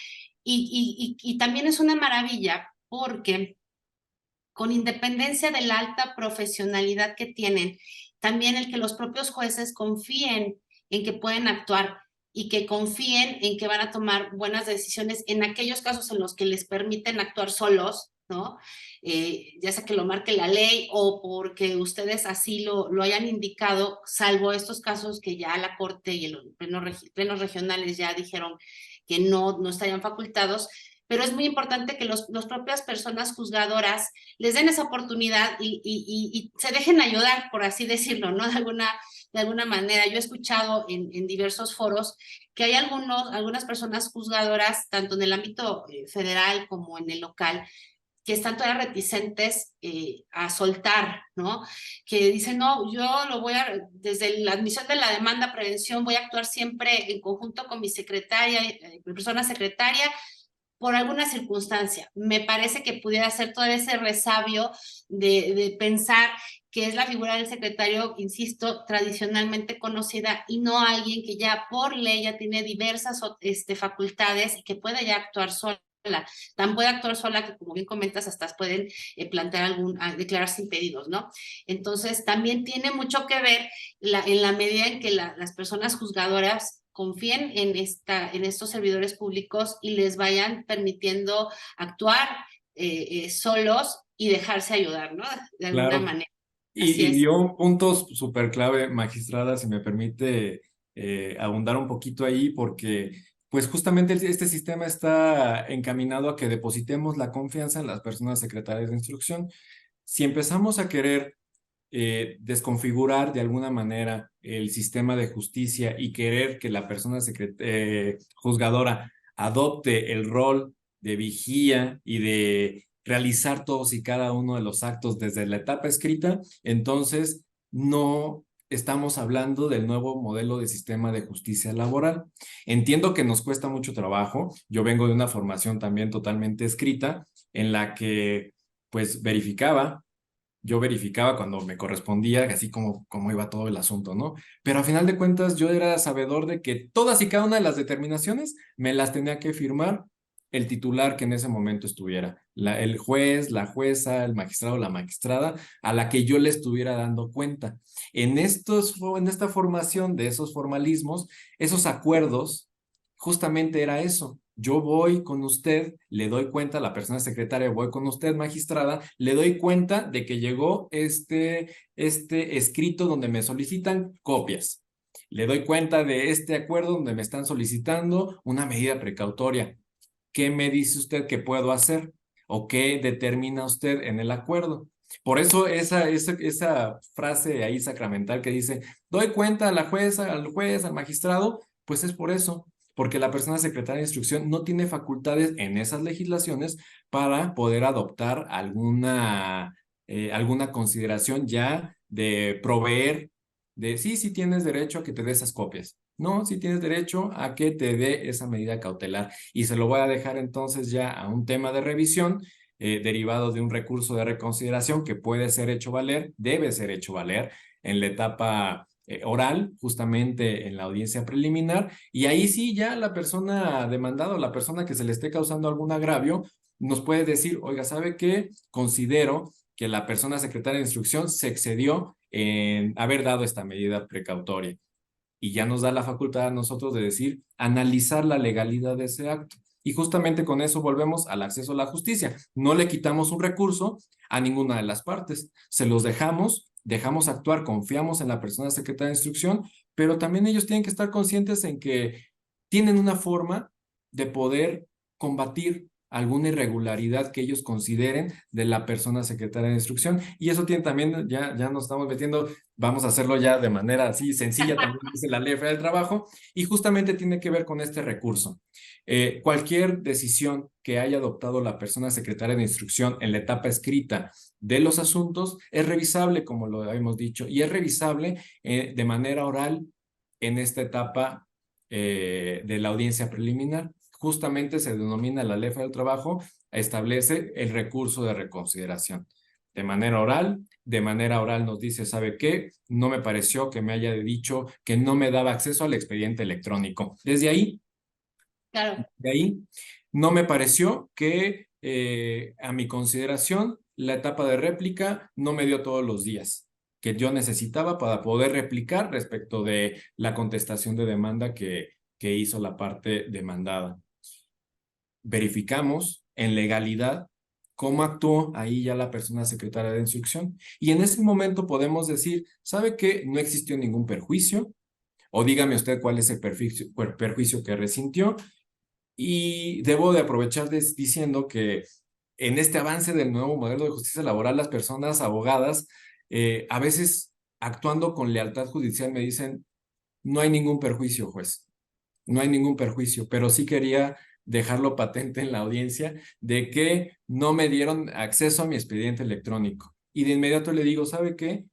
Y también es una maravilla porque con independencia de la alta profesionalidad que tienen, también el que los propios jueces confíen en que pueden actuar y que confíen en que van a tomar buenas decisiones en aquellos casos en los que les permiten actuar solos, ¿no? Ya sea que lo marque la ley o porque ustedes así lo hayan indicado, salvo estos casos que ya la Corte y los plenos regionales ya dijeron que no estarían facultados, pero es muy importante que los propias personas juzgadoras les den esa oportunidad y se dejen ayudar, por así decirlo, ¿no? De alguna manera. Yo he escuchado en diversos foros que hay algunas personas juzgadoras, tanto en el ámbito federal como en el local, que están todavía reticentes a soltar, ¿no? Que dicen, no, yo lo voy desde la admisión de la demanda, prevención, voy a actuar siempre en conjunto con mi secretaria, mi persona secretaria, por alguna circunstancia. Me parece que pudiera ser todo ese resabio de pensar que es la figura del secretario, insisto, tradicionalmente conocida, y no alguien que ya por ley ya tiene diversas facultades y que puede ya actuar sola. Tan puede actuar sola que, como bien comentas, hasta pueden plantear declararse impedidos, ¿no? Entonces, también tiene mucho que ver en la medida en que las personas juzgadoras confíen en estos servidores públicos y les vayan permitiendo actuar solos y dejarse ayudar, ¿no? De alguna Claro. manera. Así Y es. dio puntos súper clave, magistrada, si me permite abundar un poquito ahí, porque pues justamente este sistema está encaminado a que depositemos la confianza en las personas secretarias de instrucción. Si empezamos a querer desconfigurar de alguna manera el sistema de justicia y querer que la persona juzgadora adopte el rol de vigía y de realizar todos y cada uno de los actos desde la etapa escrita, entonces no estamos hablando del nuevo modelo de sistema de justicia laboral. Entiendo que nos cuesta mucho trabajo. Yo vengo de una formación también totalmente escrita en la que pues yo verificaba cuando me correspondía, así como iba todo el asunto, ¿no? Pero a final de cuentas yo era sabedor de que todas y cada una de las determinaciones me las tenía que firmar el titular que en ese momento estuviera, el juez, la jueza, el magistrado, la magistrada, a la que yo le estuviera dando cuenta. En esta formación de esos formalismos, esos acuerdos, justamente era eso. Yo voy con usted, le doy cuenta a la persona secretaria, voy con usted, magistrada, le doy cuenta de que llegó este escrito donde me solicitan copias. Le doy cuenta de este acuerdo donde me están solicitando una medida precautoria. ¿Qué me dice usted que puedo hacer? ¿O qué determina usted en el acuerdo? Por eso esa frase ahí sacramental que dice, doy cuenta a la jueza, al juez, al magistrado, pues es por eso, porque la persona secretaria de instrucción no tiene facultades en esas legislaciones para poder adoptar alguna consideración ya de proveer de sí tienes derecho a que te dé esas copias. No, sí tienes derecho a que te dé esa medida cautelar. Y se lo voy a dejar entonces ya a un tema de revisión derivado de un recurso de reconsideración que puede ser hecho valer, debe ser hecho valer en la etapa oral, justamente en la audiencia preliminar, y ahí sí ya la persona demandada o la persona que se le esté causando algún agravio nos puede decir, oiga, ¿sabe qué? Considero que la persona secretaria de instrucción se excedió en haber dado esta medida precautoria. Y ya nos da la facultad a nosotros de decir, analizar la legalidad de ese acto. Y justamente con eso volvemos al acceso a la justicia. No le quitamos un recurso a ninguna de las partes. Se los dejamos actuar, confiamos en la persona secretaria de instrucción, pero también ellos tienen que estar conscientes en que tienen una forma de poder combatir alguna irregularidad que ellos consideren de la persona secretaria de instrucción. Y eso tiene también, ya nos estamos metiendo, vamos a hacerlo ya de manera así sencilla, también dice la ley federal del trabajo, y justamente tiene que ver con este recurso. Cualquier decisión que haya adoptado la persona secretaria de instrucción en la etapa escrita de los asuntos es revisable, como lo hemos dicho, y es revisable de manera oral en esta etapa de la audiencia preliminar. Justamente se denomina la ley federal del trabajo, establece el recurso de reconsideración. De manera oral nos dice, ¿sabe qué? No me pareció que me haya dicho que no me daba acceso al expediente electrónico. Claro. De ahí, no me pareció que a mi consideración la etapa de réplica no me dio todos los días que yo necesitaba para poder replicar respecto de la contestación de demanda que hizo la parte demandada. Verificamos en legalidad cómo actuó ahí ya la persona secretaria de instrucción y en ese momento podemos decir, ¿sabe qué? No existió ningún perjuicio o dígame usted cuál es el perjuicio que resintió y debo de aprovechar diciendo que en este avance del nuevo modelo de justicia laboral, las personas abogadas a veces actuando con lealtad judicial me dicen, no hay ningún perjuicio, juez, no hay ningún perjuicio, pero sí quería dejarlo patente en la audiencia de que no me dieron acceso a mi expediente electrónico. Y de inmediato le digo, ¿sabe qué?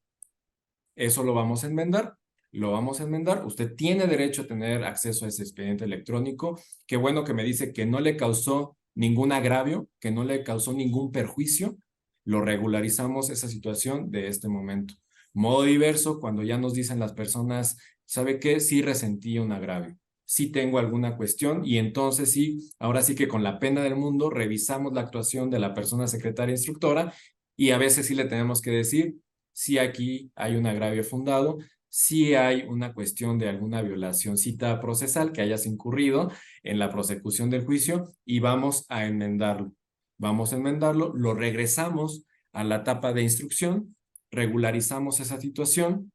Eso lo vamos a enmendar. Lo vamos a enmendar. Usted tiene derecho a tener acceso a ese expediente electrónico. Qué bueno que me dice que no le causó ningún agravio, que no le causó ningún perjuicio. lo regularizamos esa situación de este momento. Modo diverso, cuando ya nos dicen las personas, ¿sabe qué? Sí resentí un agravio, sí tengo alguna cuestión y entonces sí, ahora sí que con la pena del mundo revisamos la actuación de la persona secretaria instructora y a veces sí le tenemos que decir si aquí hay un agravio fundado, si hay una cuestión de alguna violación cita procesal que hayas incurrido en la prosecución del juicio y vamos a enmendarlo. Vamos a enmendarlo, lo regresamos a la etapa de instrucción, regularizamos esa situación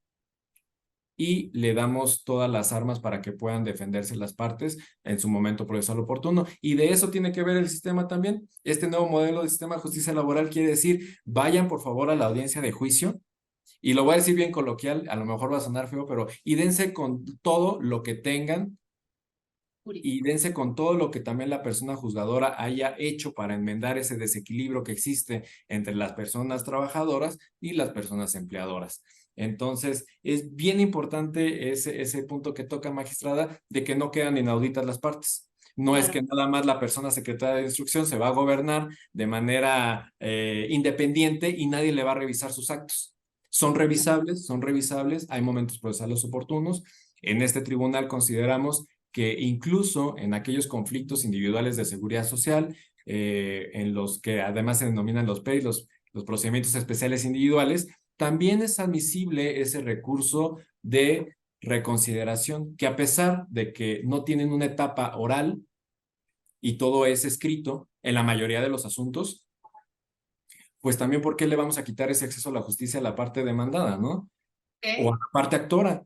y le damos todas las armas para que puedan defenderse las partes en su momento procesal oportuno. Y de eso tiene que ver el sistema también. Este nuevo modelo de sistema de justicia laboral quiere decir, vayan por favor a la audiencia de juicio, y lo voy a decir bien coloquial, a lo mejor va a sonar feo, pero y dense con todo lo que tengan y dense con todo lo que también la persona juzgadora haya hecho para enmendar ese desequilibrio que existe entre las personas trabajadoras y las personas empleadoras. Entonces, es bien importante ese punto que toca, magistrada, de que no quedan inauditas las partes. No es Claro. que nada más la persona secretaria de instrucción se va a gobernar de manera independiente y nadie le va a revisar sus actos. Son revisables, hay momentos procesales oportunos. En este tribunal consideramos que incluso en aquellos conflictos individuales de seguridad social, en los que además se denominan los PEI, los procedimientos especiales individuales, también es admisible ese recurso de reconsideración, que a pesar de que no tienen una etapa oral y todo es escrito en la mayoría de los asuntos, pues también ¿por qué le vamos a quitar ese acceso a la justicia a la parte demandada, ¿no? O a Ok. la parte actora.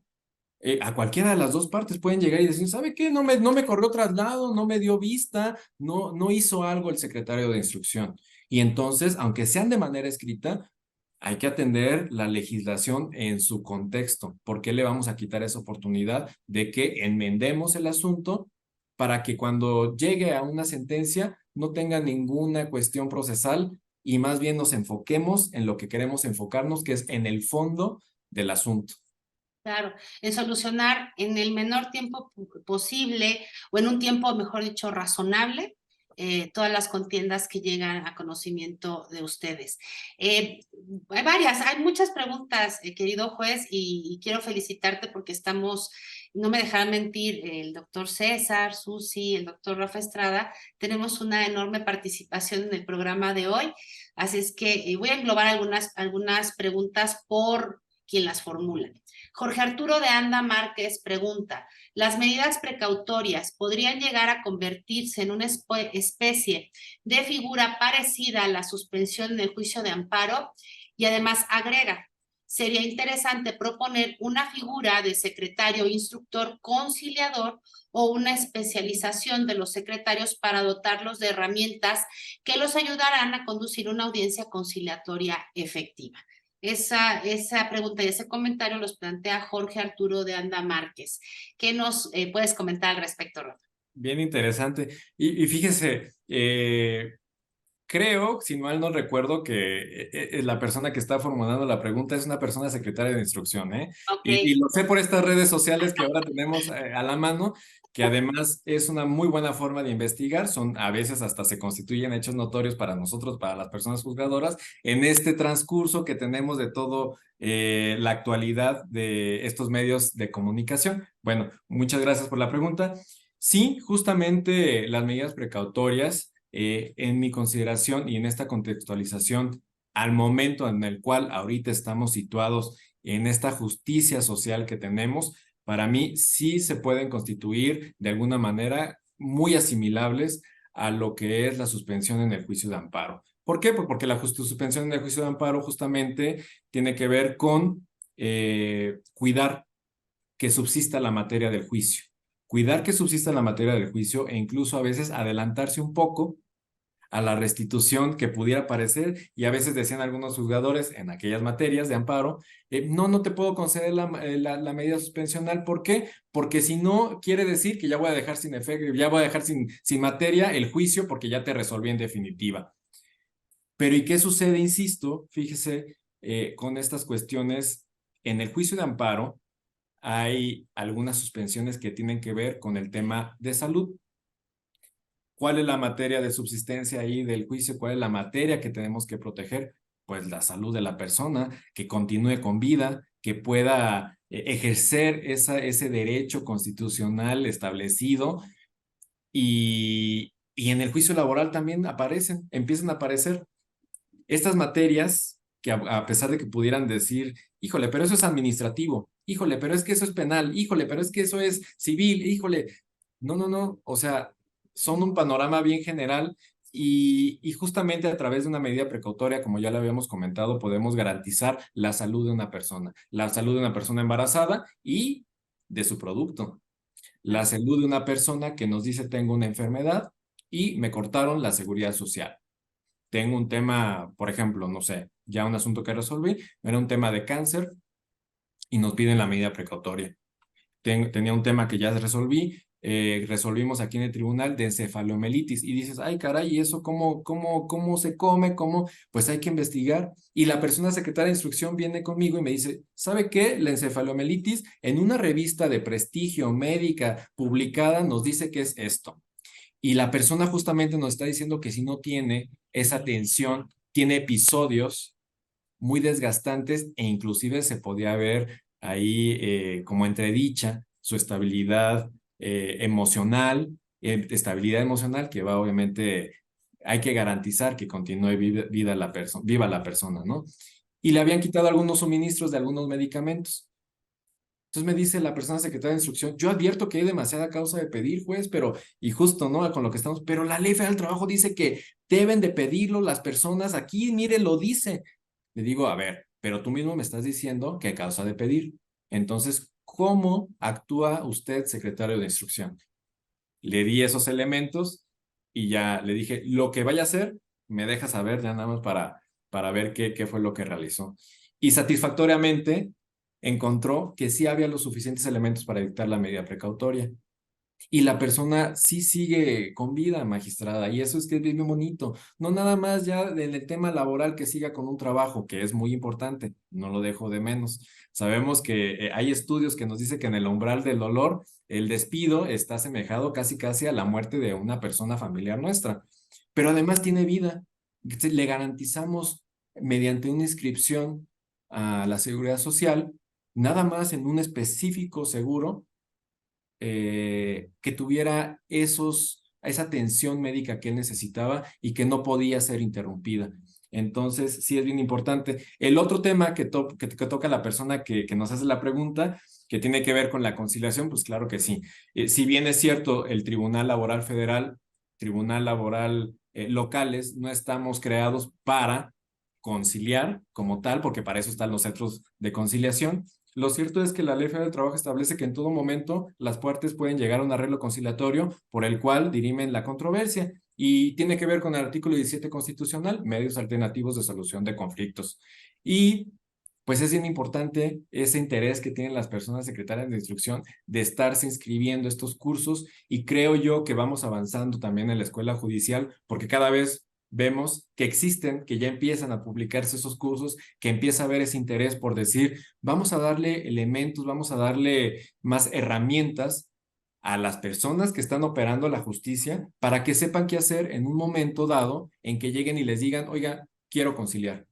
A cualquiera de las dos partes pueden llegar y decir, ¿sabe qué? No me corrió traslado, no me dio vista, no hizo algo el secretario de instrucción. Y entonces, aunque sean de manera escrita, hay que atender la legislación en su contexto. ¿Por qué le vamos a quitar esa oportunidad de que enmendemos el asunto para que cuando llegue a una sentencia no tenga ninguna cuestión procesal y más bien nos enfoquemos en lo que queremos enfocarnos, que es en el fondo del asunto? Claro, en solucionar en el menor tiempo posible o en un tiempo, mejor dicho, razonable, todas las contiendas que llegan a conocimiento de ustedes. Hay muchas preguntas, querido juez, y quiero felicitarte porque no me dejarán mentir, el doctor César, Susi, el doctor Rafa Estrada, tenemos una enorme participación en el programa de hoy, así es que voy a englobar algunas preguntas por quien las formula. Jorge Arturo de Anda Márquez pregunta, ¿las medidas precautorias podrían llegar a convertirse en una especie de figura parecida a la suspensión en el juicio de amparo? Y además agrega, sería interesante proponer una figura de secretario instructor conciliador o una especialización de los secretarios para dotarlos de herramientas que los ayudarán a conducir una audiencia conciliatoria efectiva. Esa pregunta y ese comentario los plantea Jorge Arturo de Anda Márquez. ¿Qué nos puedes comentar al respecto, Rafa? Bien interesante. Y fíjese, creo, si mal no recuerdo, que la persona que está formulando la pregunta es una persona secretaria de instrucción, ¿eh? Ok, Y lo sé por estas redes sociales que ahora tenemos a la mano, que además es una muy buena forma de investigar, a veces hasta se constituyen hechos notorios para nosotros, para las personas juzgadoras, en este transcurso que tenemos de todo la actualidad de estos medios de comunicación. Bueno, muchas gracias por la pregunta. Sí, justamente las medidas precautorias en mi consideración y en esta contextualización al momento en el cual ahorita estamos situados en esta justicia social que tenemos, para mí sí se pueden constituir de alguna manera muy asimilables a lo que es la suspensión en el juicio de amparo. ¿Por qué? Pues porque la suspensión en el juicio de amparo justamente tiene que ver con cuidar que subsista la materia del juicio. Cuidar que subsista la materia del juicio e incluso a veces adelantarse un poco a la restitución que pudiera parecer, y a veces decían algunos juzgadores en aquellas materias de amparo, no te puedo conceder la medida suspensional. ¿Por qué? Porque si no, quiere decir que ya voy a dejar sin efecto, ya voy a dejar sin materia el juicio porque ya te resolví en definitiva. Pero ¿y qué sucede? Insisto, fíjese, con estas cuestiones en el juicio de amparo hay algunas suspensiones que tienen que ver con el tema de salud. ¿Cuál es la materia de subsistencia ahí del juicio? ¿Cuál es la materia que tenemos que proteger? pues la salud de la persona, que continúe con vida, que pueda ejercer ese derecho constitucional establecido y en el juicio laboral también empiezan a aparecer estas materias que a pesar de que pudieran decir, híjole, pero eso es administrativo, híjole, pero es que eso es penal, híjole, pero es que eso es civil, híjole, no, o sea, son un panorama bien general y justamente a través de una medida precautoria, como ya le habíamos comentado, podemos garantizar la salud de una persona, la salud de una persona embarazada y de su producto, la salud de una persona que nos dice tengo una enfermedad y me cortaron la seguridad social. Tengo un tema, por ejemplo, no sé, ya un asunto que resolví, era un tema de cáncer y nos piden la medida precautoria. Tenía un tema que ya resolví, resolvimos aquí en el tribunal de encefalomielitis y dices, ay caray, ¿y eso cómo se come? ¿Cómo? Pues hay que investigar. Y la persona secretaria de instrucción viene conmigo y me dice, ¿sabe qué? La encefalomielitis en una revista de prestigio médica publicada nos dice que es esto. Y la persona justamente nos está diciendo que si no tiene esa atención, tiene episodios muy desgastantes e inclusive se podía ver ahí como entredicha su estabilidad estabilidad emocional que va obviamente, hay que garantizar que continúe viva la persona, ¿no? Y le habían quitado algunos suministros de algunos medicamentos. Entonces me dice la persona secretaria de instrucción, yo advierto que hay demasiada causa de pedir, juez, pero, y justo, ¿no? Con lo que estamos, pero la ley federal del trabajo dice que deben de pedirlo las personas aquí, mire, lo dice. Le digo, a ver, pero tú mismo me estás diciendo que hay causa de pedir. Entonces, ¿cómo actúa usted, secretario de instrucción? Le di esos elementos y ya le dije, lo que vaya a hacer, me deja saber ya nada más para ver qué fue lo que realizó. Y satisfactoriamente encontró que sí había los suficientes elementos para dictar la medida precautoria. Y la persona sí sigue con vida, magistrada, y eso es que es bien bonito. No nada más ya en el tema laboral que siga con un trabajo, que es muy importante, no lo dejo de menos. Sabemos que hay estudios que nos dicen que en el umbral del dolor, el despido está asemejado casi casi a la muerte de una persona familiar nuestra, pero además tiene vida. Le garantizamos mediante una inscripción a la seguridad social, nada más en un específico seguro que tuviera esa atención médica que él necesitaba y que no podía ser interrumpida. Entonces, sí es bien importante. El otro tema que toca la persona que nos hace la pregunta, que tiene que ver con la conciliación, pues claro que sí. Si bien es cierto, el Tribunal Laboral Federal, Tribunal Laboral locales, no estamos creados para conciliar como tal, porque para eso están los centros de conciliación. Lo cierto es que la Ley Federal del Trabajo establece que en todo momento las partes pueden llegar a un arreglo conciliatorio por el cual dirimen la controversia y tiene que ver con el artículo 17 constitucional, medios alternativos de solución de conflictos. Y pues es bien importante ese interés que tienen las personas secretarias de instrucción de estarse inscribiendo estos cursos y creo yo que vamos avanzando también en la escuela judicial porque cada vez vemos que existen, que ya empiezan a publicarse esos cursos, que empieza a haber ese interés por decir, vamos a darle elementos, vamos a darle más herramientas a las personas que están operando la justicia para que sepan qué hacer en un momento dado en que lleguen y les digan, oiga, quiero conciliar.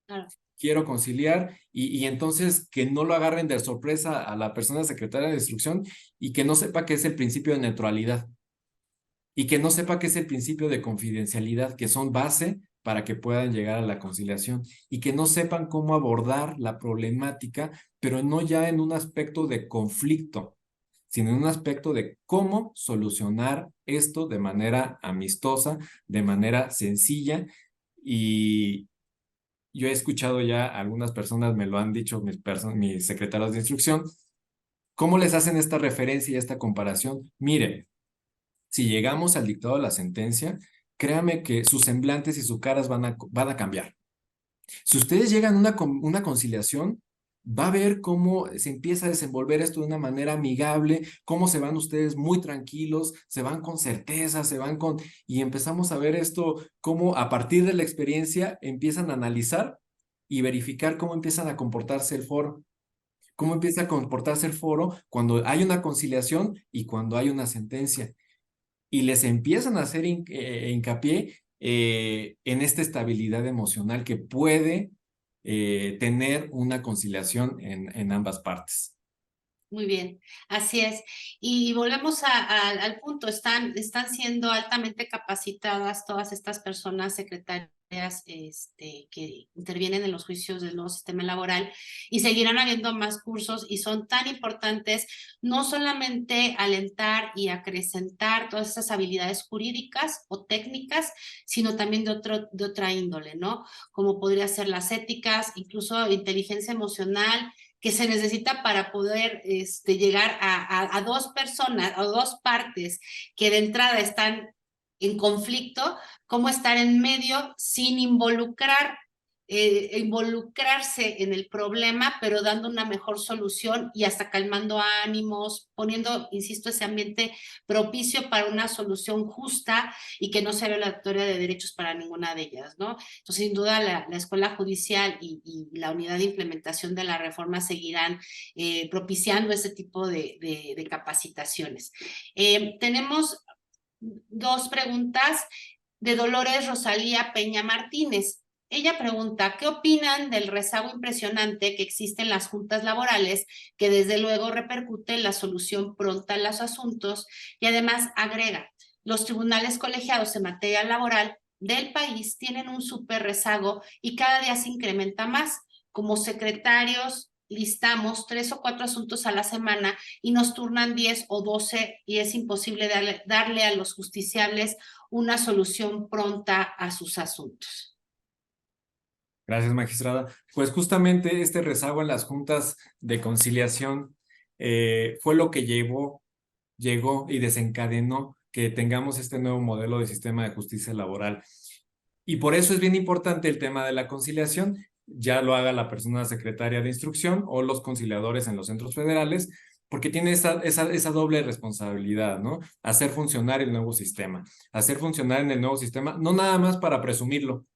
Claro. Quiero conciliar y entonces que no lo agarren de sorpresa a la persona secretaria de instrucción y que no sepa qué es el principio de neutralidad y que no sepa qué es el principio de confidencialidad, que son base para que puedan llegar a la conciliación y que no sepan cómo abordar la problemática, pero no ya en un aspecto de conflicto, sino en un aspecto de cómo solucionar esto de manera amistosa, de manera sencilla. Y yo he escuchado ya, algunas personas me lo han dicho, mis secretarios de instrucción, ¿cómo les hacen esta referencia y esta comparación? Miren, si llegamos al dictado de la sentencia, créame que sus semblantes y sus caras van a cambiar. Si ustedes llegan a una conciliación, va a ver cómo se empieza a desenvolver esto de una manera amigable, cómo se van ustedes muy tranquilos, se van con certeza, y empezamos a ver esto, cómo a partir de la experiencia empiezan a analizar y verificar cómo empiezan a comportarse el foro. Cómo empieza a comportarse el foro cuando hay una conciliación y cuando hay una sentencia y les empiezan a hacer hincapié en esta estabilidad emocional que puede tener una conciliación en ambas partes. Muy bien, así es. Y volvemos al punto, están siendo altamente capacitadas todas estas personas secretarias que intervienen en los juicios del nuevo sistema laboral, y seguirán habiendo más cursos, y son tan importantes no solamente alentar y acrecentar todas esas habilidades jurídicas o técnicas, sino también de otra índole, ¿no? Como podría ser las éticas, incluso inteligencia emocional, que se necesita para poder llegar a dos personas o dos partes que de entrada están en conflicto, cómo estar en medio sin involucrarse en el problema, pero dando una mejor solución y hasta calmando ánimos, poniendo, insisto, ese ambiente propicio para una solución justa y que no sea violatoria de derechos para ninguna de ellas, ¿no? Entonces, sin duda, la Escuela Judicial y la Unidad de Implementación de la Reforma seguirán propiciando ese tipo de capacitaciones. Tenemos dos preguntas de Dolores Rosalía Peña Martínez. Ella pregunta, ¿qué opinan del rezago impresionante que existe en las juntas laborales, que desde luego repercute en la solución pronta de los asuntos? Y además agrega, los tribunales colegiados en materia laboral del país tienen un súper rezago y cada día se incrementa más. Como secretarios listamos 3 o 4 asuntos a la semana y nos turnan 10 o 12 y es imposible darle a los justiciables una solución pronta a sus asuntos. Gracias, magistrada. Pues justamente este rezago en las juntas de conciliación fue lo que llegó y desencadenó que tengamos este nuevo modelo de sistema de justicia laboral. Y por eso es bien importante el tema de la conciliación, ya lo haga la persona secretaria de instrucción o los conciliadores en los centros federales, porque tiene esa doble responsabilidad, ¿no? Hacer funcionar el nuevo sistema, hacer funcionar en el nuevo sistema, no nada más para presumirlo,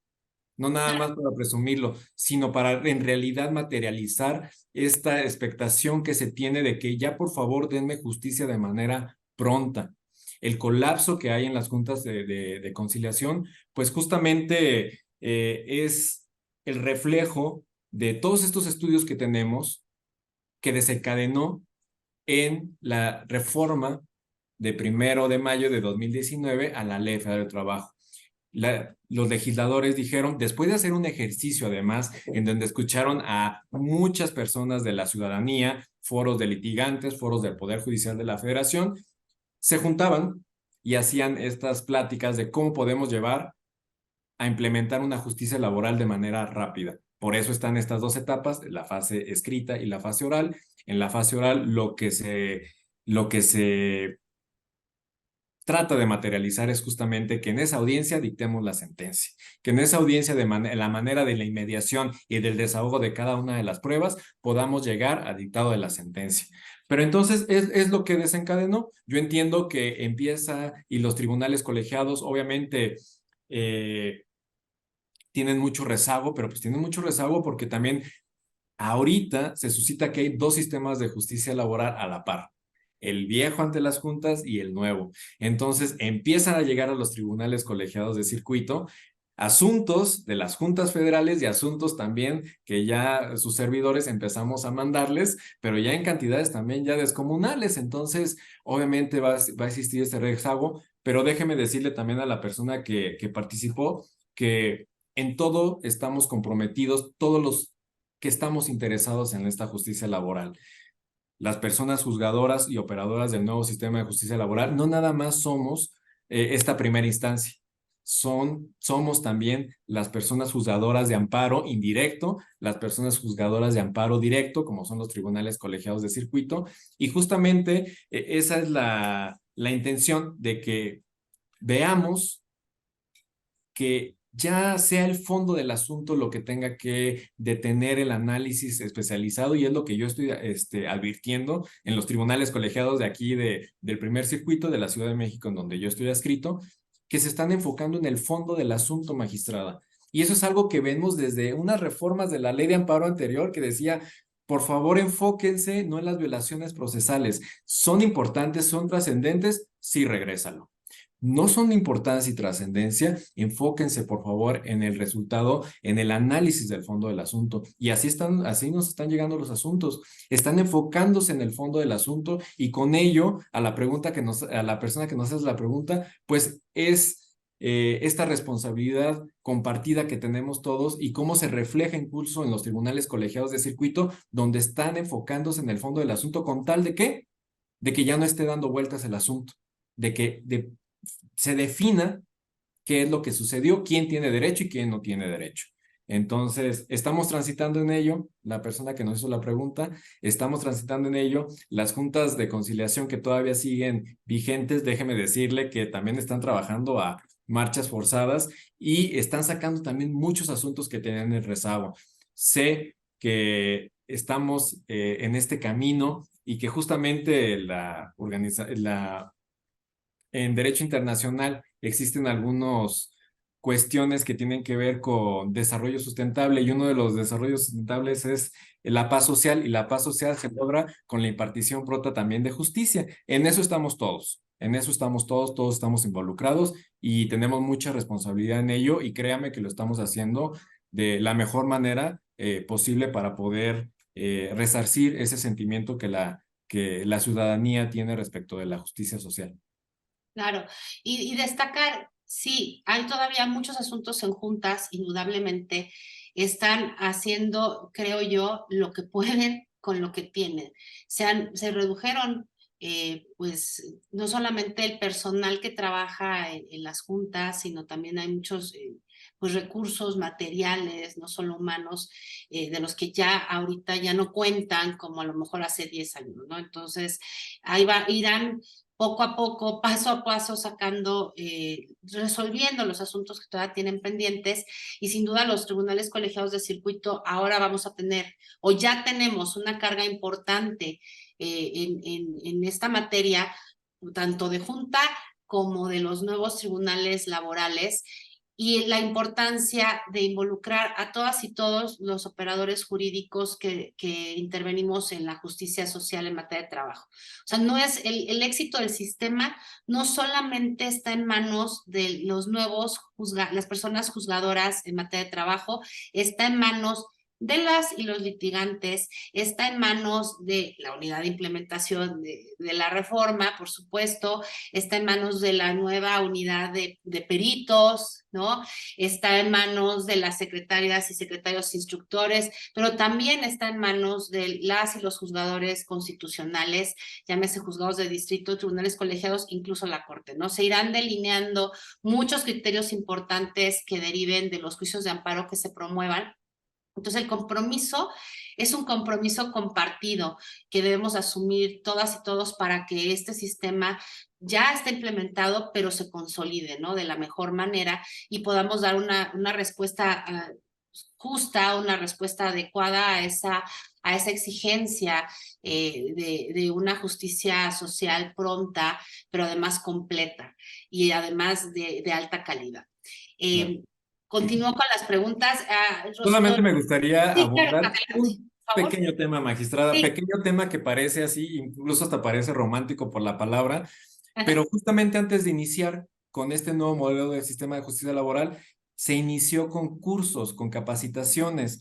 no nada más para presumirlo, sino para en realidad materializar esta expectación que se tiene de que ya por favor denme justicia de manera pronta. El colapso que hay en las juntas de conciliación, pues justamente es el reflejo de todos estos estudios que tenemos que desencadenó en la reforma de 1 de mayo de 2019 a la Ley Federal del Trabajo. Los legisladores dijeron, después de hacer un ejercicio además, en donde escucharon a muchas personas de la ciudadanía, foros de litigantes, foros del Poder Judicial de la Federación, se juntaban y hacían estas pláticas de cómo podemos llevar a implementar una justicia laboral de manera rápida. Por eso están estas dos etapas, la fase escrita y la fase oral. En la fase oral lo que se trata de materializar es justamente que en esa audiencia dictemos la sentencia, que en esa audiencia la manera de la inmediación y del desahogo de cada una de las pruebas podamos llegar a dictado de la sentencia. Pero entonces es lo que desencadenó. Yo entiendo que empieza y los tribunales colegiados obviamente tienen mucho rezago, pero pues tienen mucho rezago porque también ahorita se suscita que hay dos sistemas de justicia laboral a la par, el viejo ante las juntas y el nuevo. Entonces empiezan a llegar a los tribunales colegiados de circuito asuntos de las juntas federales y asuntos también que ya sus servidores empezamos a mandarles, pero ya en cantidades también ya descomunales. Entonces, obviamente va a existir este rezago, pero déjeme decirle también a la persona que participó que en todo estamos comprometidos, todos los que estamos interesados en esta justicia laboral. Las personas juzgadoras y operadoras del nuevo sistema de justicia laboral no nada más somos esta primera instancia, somos también las personas juzgadoras de amparo indirecto, las personas juzgadoras de amparo directo, como son los tribunales colegiados de circuito, y justamente esa es la intención de que veamos que ya sea el fondo del asunto lo que tenga que detener el análisis especializado, y es lo que yo estoy advirtiendo en los tribunales colegiados de aquí del primer circuito de la Ciudad de México, en donde yo estoy adscrito, que se están enfocando en el fondo del asunto, magistrada. Y eso es algo que vemos desde unas reformas de la ley de amparo anterior que decía, por favor enfóquense no en las violaciones procesales, son importantes, son trascendentes, sí regrésalo. no son de importancia y trascendencia, enfóquense por favor en el resultado, en el análisis del fondo del asunto. Y así nos están llegando los asuntos. Están enfocándose en el fondo del asunto y con ello a la a la persona que nos hace la pregunta, pues es esta responsabilidad compartida que tenemos todos y cómo se refleja incluso en los tribunales colegiados de circuito, donde están enfocándose en el fondo del asunto con tal de que ya no esté dando vueltas el asunto, se defina qué es lo que sucedió, quién tiene derecho y quién no tiene derecho. Entonces, estamos transitando en ello, la persona que nos hizo la pregunta, estamos transitando en ello, las juntas de conciliación que todavía siguen vigentes, déjeme decirle que también están trabajando a marchas forzadas y están sacando también muchos asuntos que tenían el rezago. Sé que estamos en este camino y que justamente en derecho internacional existen algunas cuestiones que tienen que ver con desarrollo sustentable y uno de los desarrollos sustentables es la paz social y la paz social se logra con la impartición pronta también de justicia. En eso estamos todos, todos estamos involucrados y tenemos mucha responsabilidad en ello y créame que lo estamos haciendo de la mejor manera posible para poder resarcir ese sentimiento que la ciudadanía tiene respecto de la justicia social. Claro, y destacar, sí, hay todavía muchos asuntos en juntas, indudablemente están haciendo, creo yo, lo que pueden con lo que tienen. Se redujeron, pues, no solamente el personal que trabaja en las juntas, sino también hay muchos, pues, recursos materiales, no solo humanos, de los que ya ahorita ya no cuentan como a lo mejor hace 10 años, ¿no? Entonces, irán poco a poco, paso a paso, sacando, resolviendo los asuntos que todavía tienen pendientes y sin duda los tribunales colegiados de circuito ahora vamos a tener o ya tenemos una carga importante en esta materia, tanto de junta como de los nuevos tribunales laborales y la importancia de involucrar a todas y todos los operadores jurídicos que intervenimos en la justicia social en materia de trabajo. O sea, no es el éxito del sistema no solamente está en manos de los nuevos las personas juzgadoras en materia de trabajo, está en manos de las y los litigantes, está en manos de la unidad de implementación de la reforma, por supuesto, está en manos de la nueva unidad de peritos, ¿no? Está en manos de las secretarias y secretarios instructores, pero también está en manos de las y los juzgadores constitucionales, llámese juzgados de distrito, tribunales colegiados, incluso la Corte, ¿no? Se irán delineando muchos criterios importantes que deriven de los juicios de amparo que se promuevan. Entonces el compromiso es un compromiso compartido que debemos asumir todas y todos para que este sistema ya esté implementado, pero se consolide, ¿no? De la mejor manera y podamos dar una respuesta justa, una respuesta adecuada a esa exigencia de una justicia social pronta, pero además completa y además de alta calidad. Claro. Continúo con las preguntas. Solamente me gustaría Sí, claro, abordar adelante, un por favor. pequeño tema, magistrada, Sí. pequeño tema que parece así, incluso hasta parece romántico por la palabra, pero justamente antes de iniciar con este nuevo modelo del sistema de justicia laboral, se inició con cursos, con capacitaciones,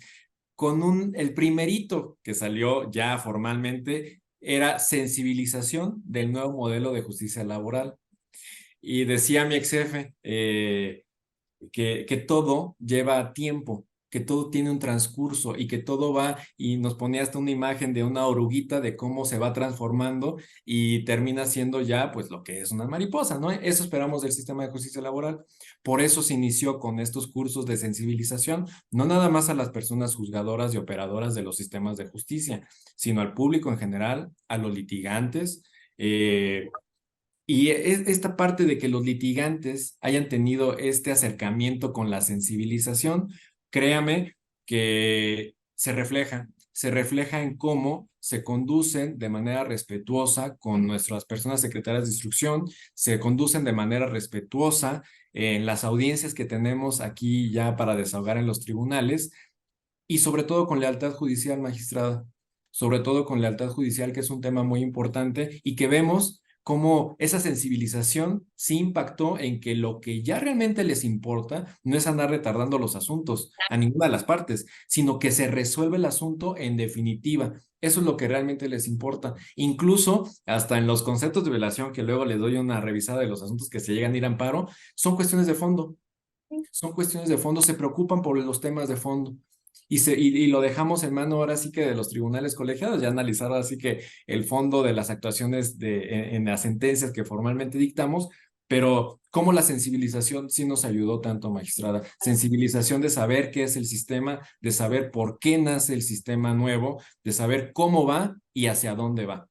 el primerito que salió ya formalmente era sensibilización del nuevo modelo de justicia laboral. Y decía mi ex jefe, que todo lleva tiempo, que todo tiene un transcurso y que todo va y nos ponía hasta una imagen de una oruguita de cómo se va transformando y termina siendo ya pues lo que es una mariposa, ¿no? Eso esperamos del sistema de justicia laboral. Por eso se inició con estos cursos de sensibilización, no nada más a las personas juzgadoras y operadoras de los sistemas de justicia, sino al público en general, a los litigantes, y esta parte de que los litigantes hayan tenido este acercamiento con la sensibilización, créame que se refleja en cómo se conducen de manera respetuosa con nuestras personas secretarias de instrucción, se conducen de manera respetuosa en las audiencias que tenemos aquí ya para desahogar en los tribunales y sobre todo con lealtad judicial, magistrada, sobre todo con lealtad judicial, que es un tema muy importante y que vemos cómo esa sensibilización sí impactó en que lo que ya realmente les importa no es andar retardando los asuntos a ninguna de las partes, sino que se resuelve el asunto en definitiva. Eso es lo que realmente les importa. Incluso hasta en los conceptos de violación, que luego les doy una revisada de los asuntos que se llegan a ir a amparo, son cuestiones de fondo. Son cuestiones de fondo, se preocupan por los temas de fondo. Y lo dejamos en mano ahora sí que de los tribunales colegiados, ya analizar ahora sí que el fondo de las actuaciones en las sentencias que formalmente dictamos, pero cómo la sensibilización sí nos ayudó tanto, magistrada. Sensibilización de saber qué es el sistema, de saber por qué nace el sistema nuevo, de saber cómo va y hacia dónde va.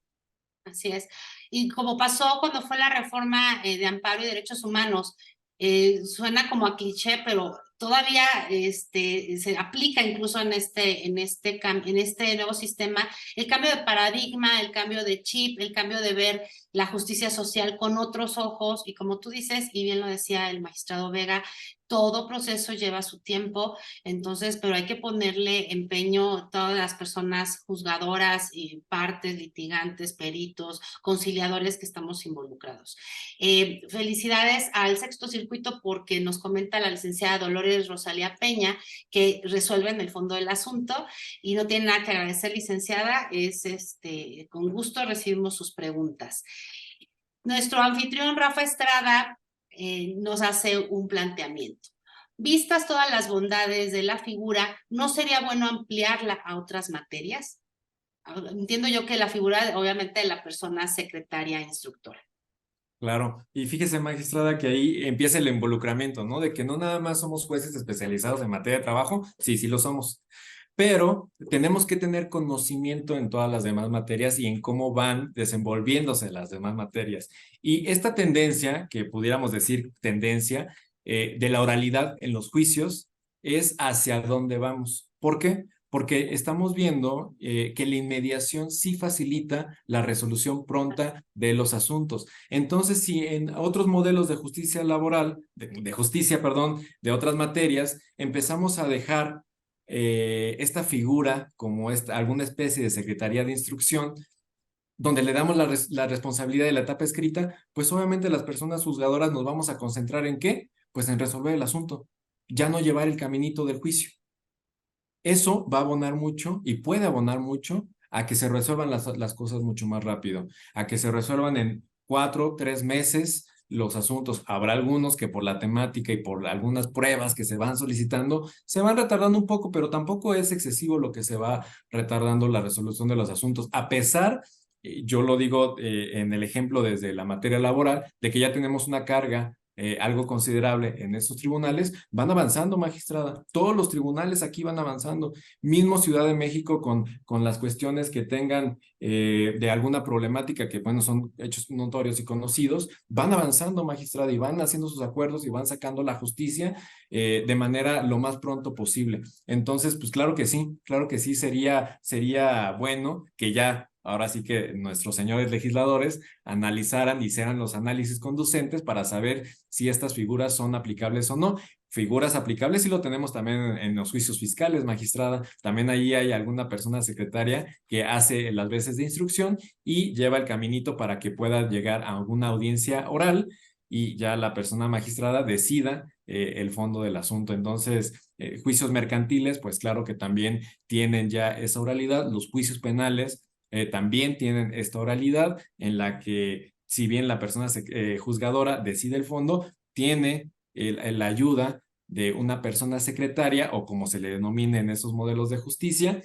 Así es. Y como pasó cuando fue la reforma de amparo y derechos humanos, suena como a cliché, pero todavía se aplica incluso en este nuevo sistema el cambio de paradigma, el cambio de chip, el cambio de ver la justicia social con otros ojos. Y como tú dices, y bien lo decía el magistrado Vega, todo proceso lleva su tiempo, entonces, pero hay que ponerle empeño todas las personas juzgadoras y partes, litigantes, peritos, conciliadores que estamos involucrados. Felicidades al Sexto Circuito porque nos comenta la licenciada Dolores Rosalía Peña que resuelven el fondo del asunto y no tiene nada que agradecer, licenciada, con gusto recibimos sus preguntas. Nuestro anfitrión Rafa Estrada nos hace un planteamiento. Vistas todas las bondades de la figura, ¿no sería bueno ampliarla a otras materias? Entiendo yo que la figura, obviamente, de la persona secretaria e instructora. Claro, y fíjese, magistrada, que ahí empieza el involucramiento, ¿no? De que no nada más somos jueces especializados en materia de trabajo, sí, sí lo somos, pero tenemos que tener conocimiento en todas las demás materias y en cómo van desenvolviéndose las demás materias. Y esta tendencia, que pudiéramos decir tendencia, de la oralidad en los juicios, es hacia dónde vamos. ¿Por qué? Porque estamos viendo que la inmediación sí facilita la resolución pronta de los asuntos. Entonces, si en otros modelos de justicia laboral, de justicia, perdón, de otras materias, empezamos a dejar esta figura como alguna especie de secretaría de instrucción, donde le damos la responsabilidad de la etapa escrita, pues obviamente las personas juzgadoras nos vamos a concentrar en ¿qué? Pues en resolver el asunto, ya no llevar el caminito del juicio. Eso va a abonar mucho y puede abonar mucho a que se resuelvan las cosas mucho más rápido, a que se resuelvan en 4, 3 meses los asuntos. Habrá algunos que por la temática y por algunas pruebas que se van solicitando, se van retardando un poco, pero tampoco es excesivo lo que se va retardando la resolución de los asuntos, a pesar, yo lo digo en el ejemplo desde la materia laboral, de que ya tenemos una carga algo considerable en estos tribunales, van avanzando, magistrada. Todos los tribunales aquí van avanzando. Mismo Ciudad de México con las cuestiones que tengan de alguna problemática que, bueno, son hechos notorios y conocidos, van avanzando, magistrada, y van haciendo sus acuerdos y van sacando la justicia de manera lo más pronto posible. Entonces, pues claro que sí, sería bueno que ya ahora sí que nuestros señores legisladores analizaran y hicieran los análisis conducentes para saber si estas figuras son aplicables o no. Figuras aplicables sí lo tenemos también en los juicios fiscales, magistrada. También ahí hay alguna persona secretaria que hace las veces de instrucción y lleva el caminito para que pueda llegar a alguna audiencia oral y ya la persona magistrada decida el fondo del asunto. Entonces, juicios mercantiles, pues claro que también tienen ya esa oralidad. Los juicios penales también tienen esta oralidad en la que si bien la persona juzgadora decide el fondo, tiene la ayuda de una persona secretaria o como se le denomina en esos modelos de justicia,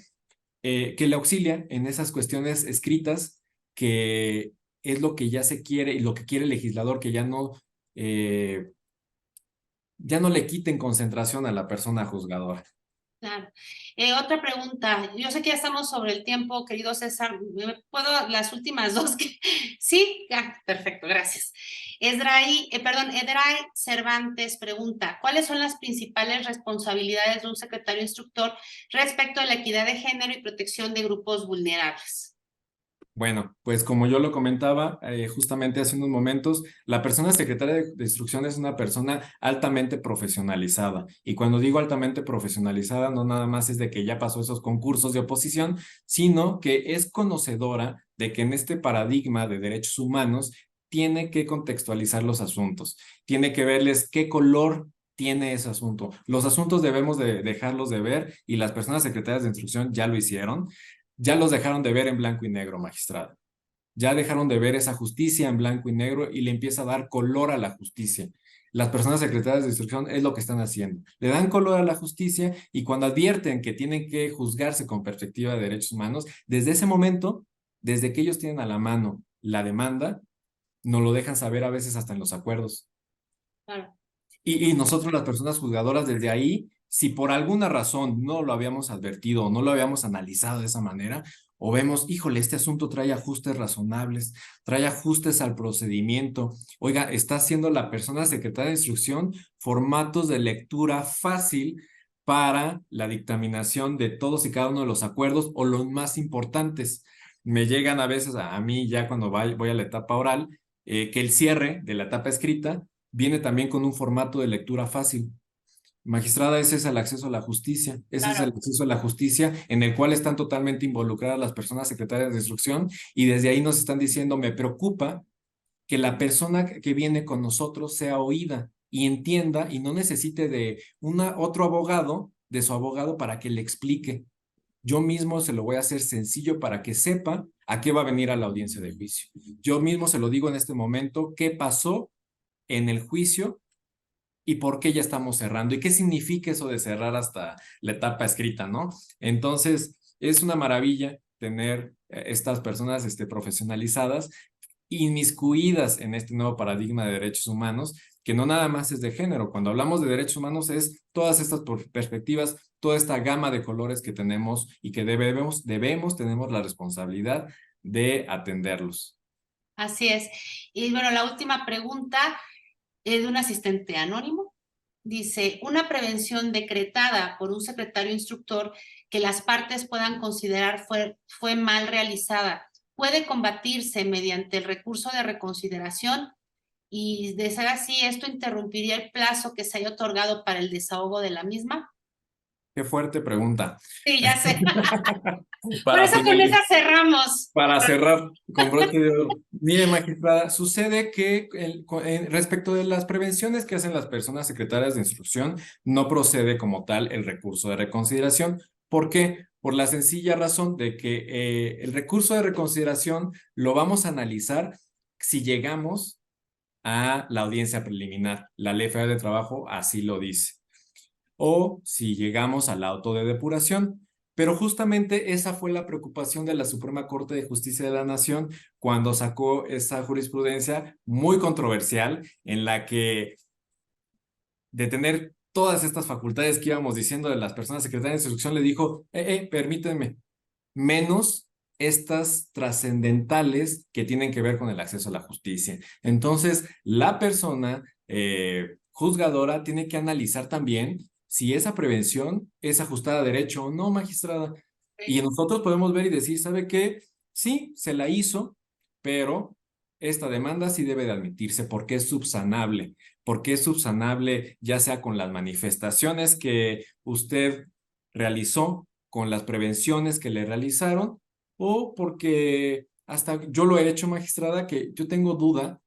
que le auxilia en esas cuestiones escritas, que es lo que ya se quiere y lo que quiere el legislador, que ya no le quiten concentración a la persona juzgadora. Claro. Otra pregunta. Yo sé que ya estamos sobre el tiempo, querido César. ¿Me ¿Puedo las últimas dos? Sí, perfecto, gracias. Edray Cervantes pregunta, ¿cuáles son las principales responsabilidades de un secretario instructor respecto a la equidad de género y protección de grupos vulnerables? Bueno, pues como yo lo comentaba justamente hace unos momentos, la persona secretaria de instrucción es una persona altamente profesionalizada. Y cuando digo altamente profesionalizada, no nada más es de que ya pasó esos concursos de oposición, sino que es conocedora de que en este paradigma de derechos humanos tiene que contextualizar los asuntos, tiene que verles qué color tiene ese asunto. Los asuntos debemos de dejarlos de ver y las personas secretarias de instrucción ya lo hicieron, ya los dejaron de ver en blanco y negro, magistrada. Ya dejaron de ver esa justicia en blanco y negro y le empieza a dar color a la justicia. Las personas secretarias de instrucción es lo que están haciendo. Le dan color a la justicia y cuando advierten que tienen que juzgarse con perspectiva de derechos humanos, desde ese momento, desde que ellos tienen a la mano la demanda, nos lo dejan saber a veces hasta en los acuerdos. Claro. Y nosotros las personas juzgadoras desde ahí, si por alguna razón no lo habíamos advertido o no lo habíamos analizado de esa manera, o vemos, híjole, este asunto trae ajustes razonables, trae ajustes al procedimiento. Oiga, está haciendo la persona secretaria de instrucción formatos de lectura fácil para la dictaminación de todos y cada uno de los acuerdos o los más importantes. Me llegan a veces a mí ya cuando voy a la etapa oral, que el cierre de la etapa escrita viene también con un formato de lectura fácil. Magistrada, ese es el acceso a la justicia, ese es el Claro. acceso a la justicia en el cual están totalmente involucradas las personas secretarias de instrucción y desde ahí nos están diciendo, me preocupa que la persona que viene con nosotros sea oída y entienda y no necesite de otro abogado, de su abogado para que le explique. Yo mismo se lo voy a hacer sencillo para que sepa a qué va a venir a la audiencia de juicio. Yo mismo se lo digo en este momento, qué pasó en el juicio y por qué ya estamos cerrando y qué significa eso de cerrar hasta la etapa escrita, ¿no? Entonces, es una maravilla tener estas personas profesionalizadas, inmiscuidas en este nuevo paradigma de derechos humanos, que no nada más es de género. Cuando hablamos de derechos humanos es todas estas perspectivas, toda esta gama de colores que tenemos y que tenemos la responsabilidad de atenderlos. Así es. Y bueno, la última pregunta es de un asistente anónimo. Dice, una prevención decretada por un secretario instructor que las partes puedan considerar fue mal realizada, puede combatirse mediante el recurso de reconsideración y de ser así, esto interrumpiría el plazo que se haya otorgado para el desahogo de la misma. Qué fuerte pregunta. Sí, ya sé. Por Para eso con esa finalizar. cerramos. Para cerrar con broche de oro. Mire, magistrada, sucede que respecto de las prevenciones que hacen las personas secretarias de instrucción, no procede como tal el recurso de reconsideración. ¿Por qué? Por la sencilla razón de que el recurso de reconsideración lo vamos a analizar si llegamos a la audiencia preliminar. La Ley Federal de Trabajo así lo dice. O si llegamos al auto de depuración. Pero justamente esa fue la preocupación de la Suprema Corte de Justicia de la Nación cuando sacó esa jurisprudencia muy controversial en la que de tener todas estas facultades que íbamos diciendo de las personas secretarias de instrucción le dijo, permítanme, menos estas trascendentales que tienen que ver con el acceso a la justicia. Entonces, la persona juzgadora tiene que analizar también si esa prevención es ajustada a derecho o no, magistrada. Y nosotros podemos ver y decir, ¿sabe qué? Sí, se la hizo, pero esta demanda sí debe de admitirse porque es subsanable, ya sea con las manifestaciones que usted realizó, con las prevenciones que le realizaron, o porque hasta yo lo he hecho, magistrada, que yo tengo duda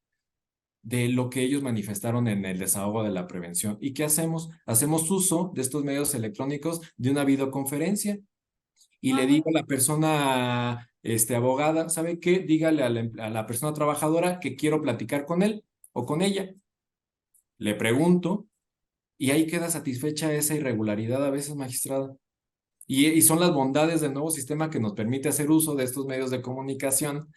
de lo que ellos manifestaron en el desahogo de la prevención. ¿Y qué hacemos? Hacemos uso de estos medios electrónicos de una videoconferencia y le digo a la persona, abogada, ¿sabe qué? Dígale a la persona trabajadora que quiero platicar con él o con ella. Le pregunto y ahí queda satisfecha esa irregularidad a veces, magistrada. Y son las bondades del nuevo sistema que nos permite hacer uso de estos medios de comunicación.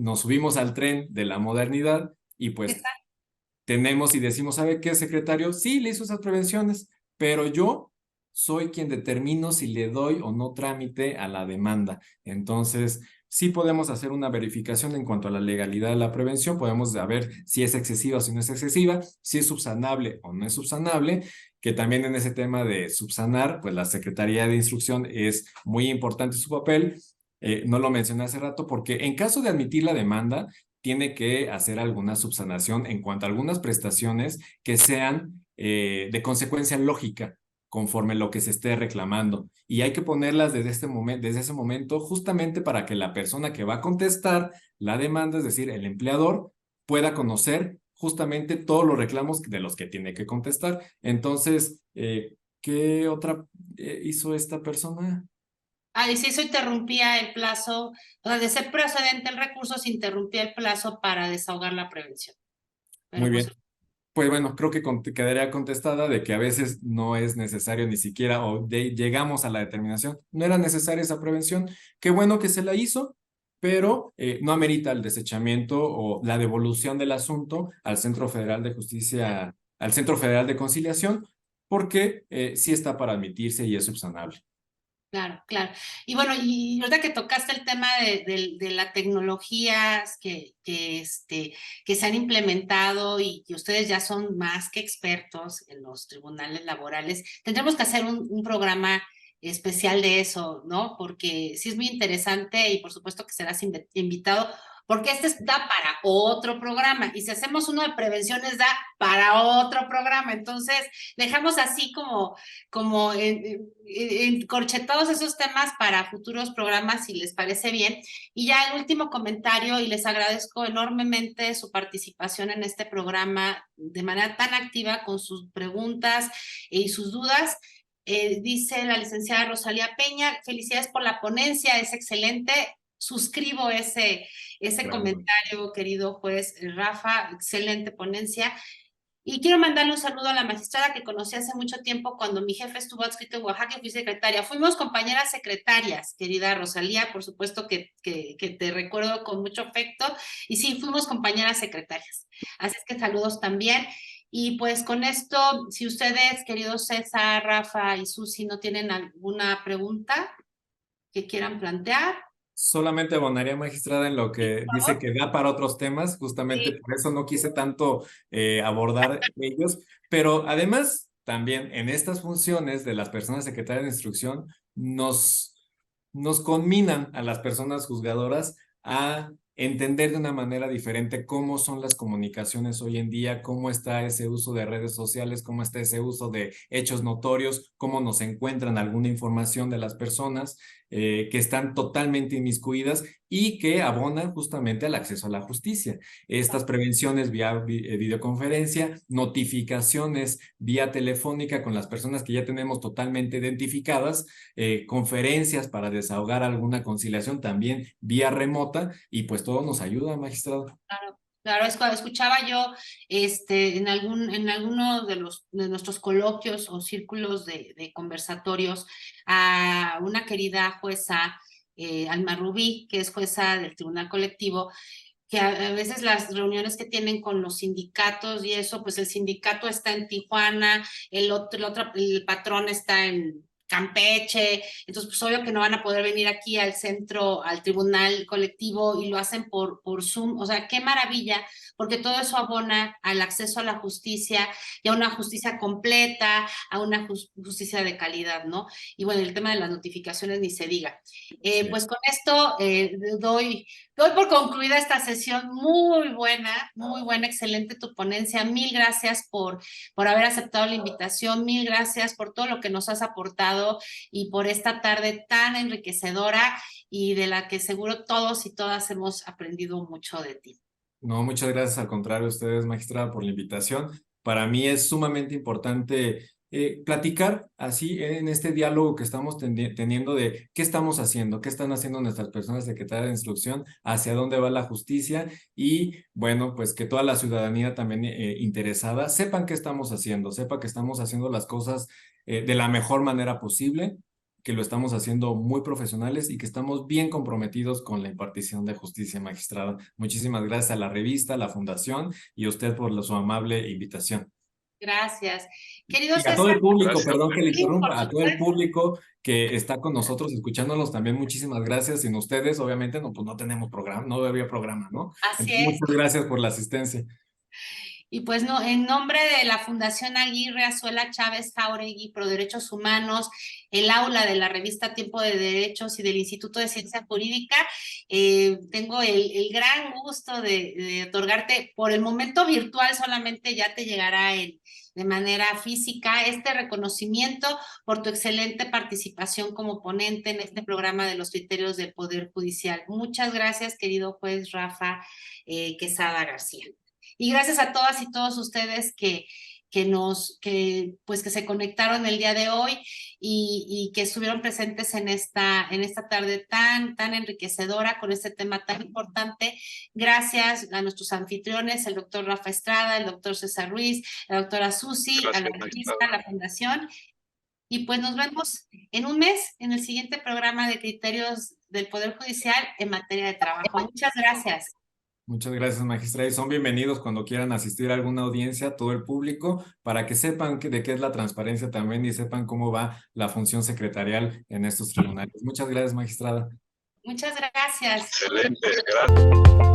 Nos subimos al tren de la modernidad y pues tenemos y decimos, ¿sabe qué, secretario? Sí, le hizo esas prevenciones, pero yo soy quien determino si le doy o no trámite a la demanda. Entonces, sí podemos hacer una verificación en cuanto a la legalidad de la prevención, podemos saber si es excesiva o si no es excesiva, si es subsanable o no es subsanable, que también en ese tema de subsanar, pues la Secretaría de Instrucción es muy importante su papel. No lo mencioné hace rato porque en caso de admitir la demanda, tiene que hacer alguna subsanación en cuanto a algunas prestaciones que sean de consecuencia lógica, conforme lo que se esté reclamando. Y hay que ponerlas desde ese momento, justamente para que la persona que va a contestar la demanda, es decir, el empleador, pueda conocer justamente todos los reclamos de los que tiene que contestar. Entonces, ¿qué otra hizo esta persona? Y si eso interrumpía el plazo, o sea, de ser procedente el recurso, se interrumpía el plazo para desahogar la prevención. Muy Pero pues, bien. Pues bueno, creo que quedaría contestada de que a veces no es necesario ni siquiera, o llegamos a la determinación, no era necesaria esa prevención. Qué bueno que se la hizo, pero no amerita el desechamiento o la devolución del asunto al Centro Federal de Justicia, al Centro Federal de Conciliación, porque sí está para admitirse y es subsanable. claro, claro. Y bueno, y ahorita que tocaste el tema de las tecnologías que se han implementado y que ustedes ya son más que expertos en los tribunales laborales, tendremos que hacer un programa especial de eso, ¿no? Porque sí es muy interesante y por supuesto que serás invitado, porque da para otro programa y si hacemos uno de prevenciones da para otro programa. Entonces, dejamos así como encorchetados esos temas para futuros programas, si les parece bien. Y ya el último comentario, y les agradezco enormemente su participación en este programa de manera tan activa con sus preguntas y sus dudas. Dice la licenciada Rosalía Peña, felicidades por la ponencia, es excelente. Suscribo ese Gracias. comentario, querido juez Rafa, excelente ponencia. Y quiero mandarle un saludo a la magistrada que conocí hace mucho tiempo cuando mi jefe estuvo adscrito en Oaxaca y fui secretaria. Fuimos compañeras secretarias, querida Rosalía, por supuesto que te recuerdo con mucho afecto. Y sí, fuimos compañeras secretarias. Así es que saludos también. Y pues con esto, si ustedes, queridos César, Rafa y Susi, no tienen alguna pregunta que quieran plantear, Solamente abonaría, magistrada, en lo que por dice favor. que da para otros temas, justamente Sí, por eso no quise tanto abordar ellos, pero además también en estas funciones de las personas secretarias de instrucción nos conminan a las personas juzgadoras a entender de una manera diferente cómo son las comunicaciones hoy en día, cómo está ese uso de redes sociales, cómo está ese uso de hechos notorios, cómo nos encuentran alguna información de las personas que están totalmente inmiscuidas y que abonan justamente al acceso a la justicia. Estas prevenciones vía videoconferencia, notificaciones vía telefónica con las personas que ya tenemos totalmente identificadas, conferencias para desahogar alguna conciliación también vía remota y pues todo nos ayuda, magistrado. claro, claro, escuchaba yo en alguno de nuestros coloquios o círculos de conversatorios a una querida jueza, Alma Rubí, que es jueza del Tribunal Colectivo, que a veces las reuniones que tienen con los sindicatos y eso, pues el sindicato está en Tijuana, el patrón está en Campeche, entonces pues obvio que no van a poder venir aquí al centro, al tribunal colectivo y lo hacen por Zoom, o sea, qué maravilla, porque todo eso abona al acceso a la justicia y a una justicia completa, a una justicia de calidad, ¿no? Y bueno, el tema de las notificaciones ni se diga. Sí. Pues con esto doy por concluida esta sesión muy buena, excelente tu ponencia. Mil gracias por haber aceptado la invitación, mil gracias por todo lo que nos has aportado y por esta tarde tan enriquecedora y de la que seguro todos y todas hemos aprendido mucho de ti. No, muchas gracias, al contrario, a ustedes, magistrada, por la invitación. Para mí es sumamente importante platicar así en este diálogo que estamos teniendo de qué estamos haciendo, qué están haciendo nuestras personas secretarias de instrucción, hacia dónde va la justicia y bueno, pues que toda la ciudadanía también interesada sepan qué estamos haciendo, sepa que estamos haciendo las cosas de la mejor manera posible, que lo estamos haciendo muy profesionales y que estamos bien comprometidos con la impartición de justicia, magistrada. Muchísimas gracias a la revista, a la fundación y a usted por su amable invitación. Gracias. Querido Y a todo César, el público, Gracias. perdón que le sí, por interrumpa, a todo el supuesto. público que está con nosotros escuchándonos también, muchísimas gracias. Sin ustedes, obviamente, no, pues no tenemos programa, no habría programa, ¿no? Así Entonces, es. muchas gracias por la asistencia. Y pues no, en nombre de la Fundación Aguirre Azuela Chávez Jauregui Pro Derechos Humanos, el aula de la revista Tiempo de Derechos y del Instituto de Ciencia Jurídica, tengo el gran gusto de otorgarte por el momento virtual, solamente ya te llegará de manera física, este reconocimiento por tu excelente participación como ponente en este programa de los criterios del Poder Judicial. Muchas gracias, querido juez Rafa Quesada García. Y gracias a todas y todos ustedes que se conectaron el día de hoy y que estuvieron presentes en esta tarde tan enriquecedora con este tema tan importante. Gracias a nuestros anfitriones, el doctor Rafa Estrada, el doctor César Ruiz, la doctora Susi, a la revista, a la fundación. Y pues nos vemos en un mes en el siguiente programa de criterios del Poder Judicial en materia de trabajo. Muchas gracias. Muchas gracias, magistrada. Y son bienvenidos cuando quieran asistir a alguna audiencia, todo el público, para que sepan de qué es la transparencia también y sepan cómo va la función secretarial en estos tribunales. Muchas gracias, magistrada. Muchas gracias. Excelente, gracias.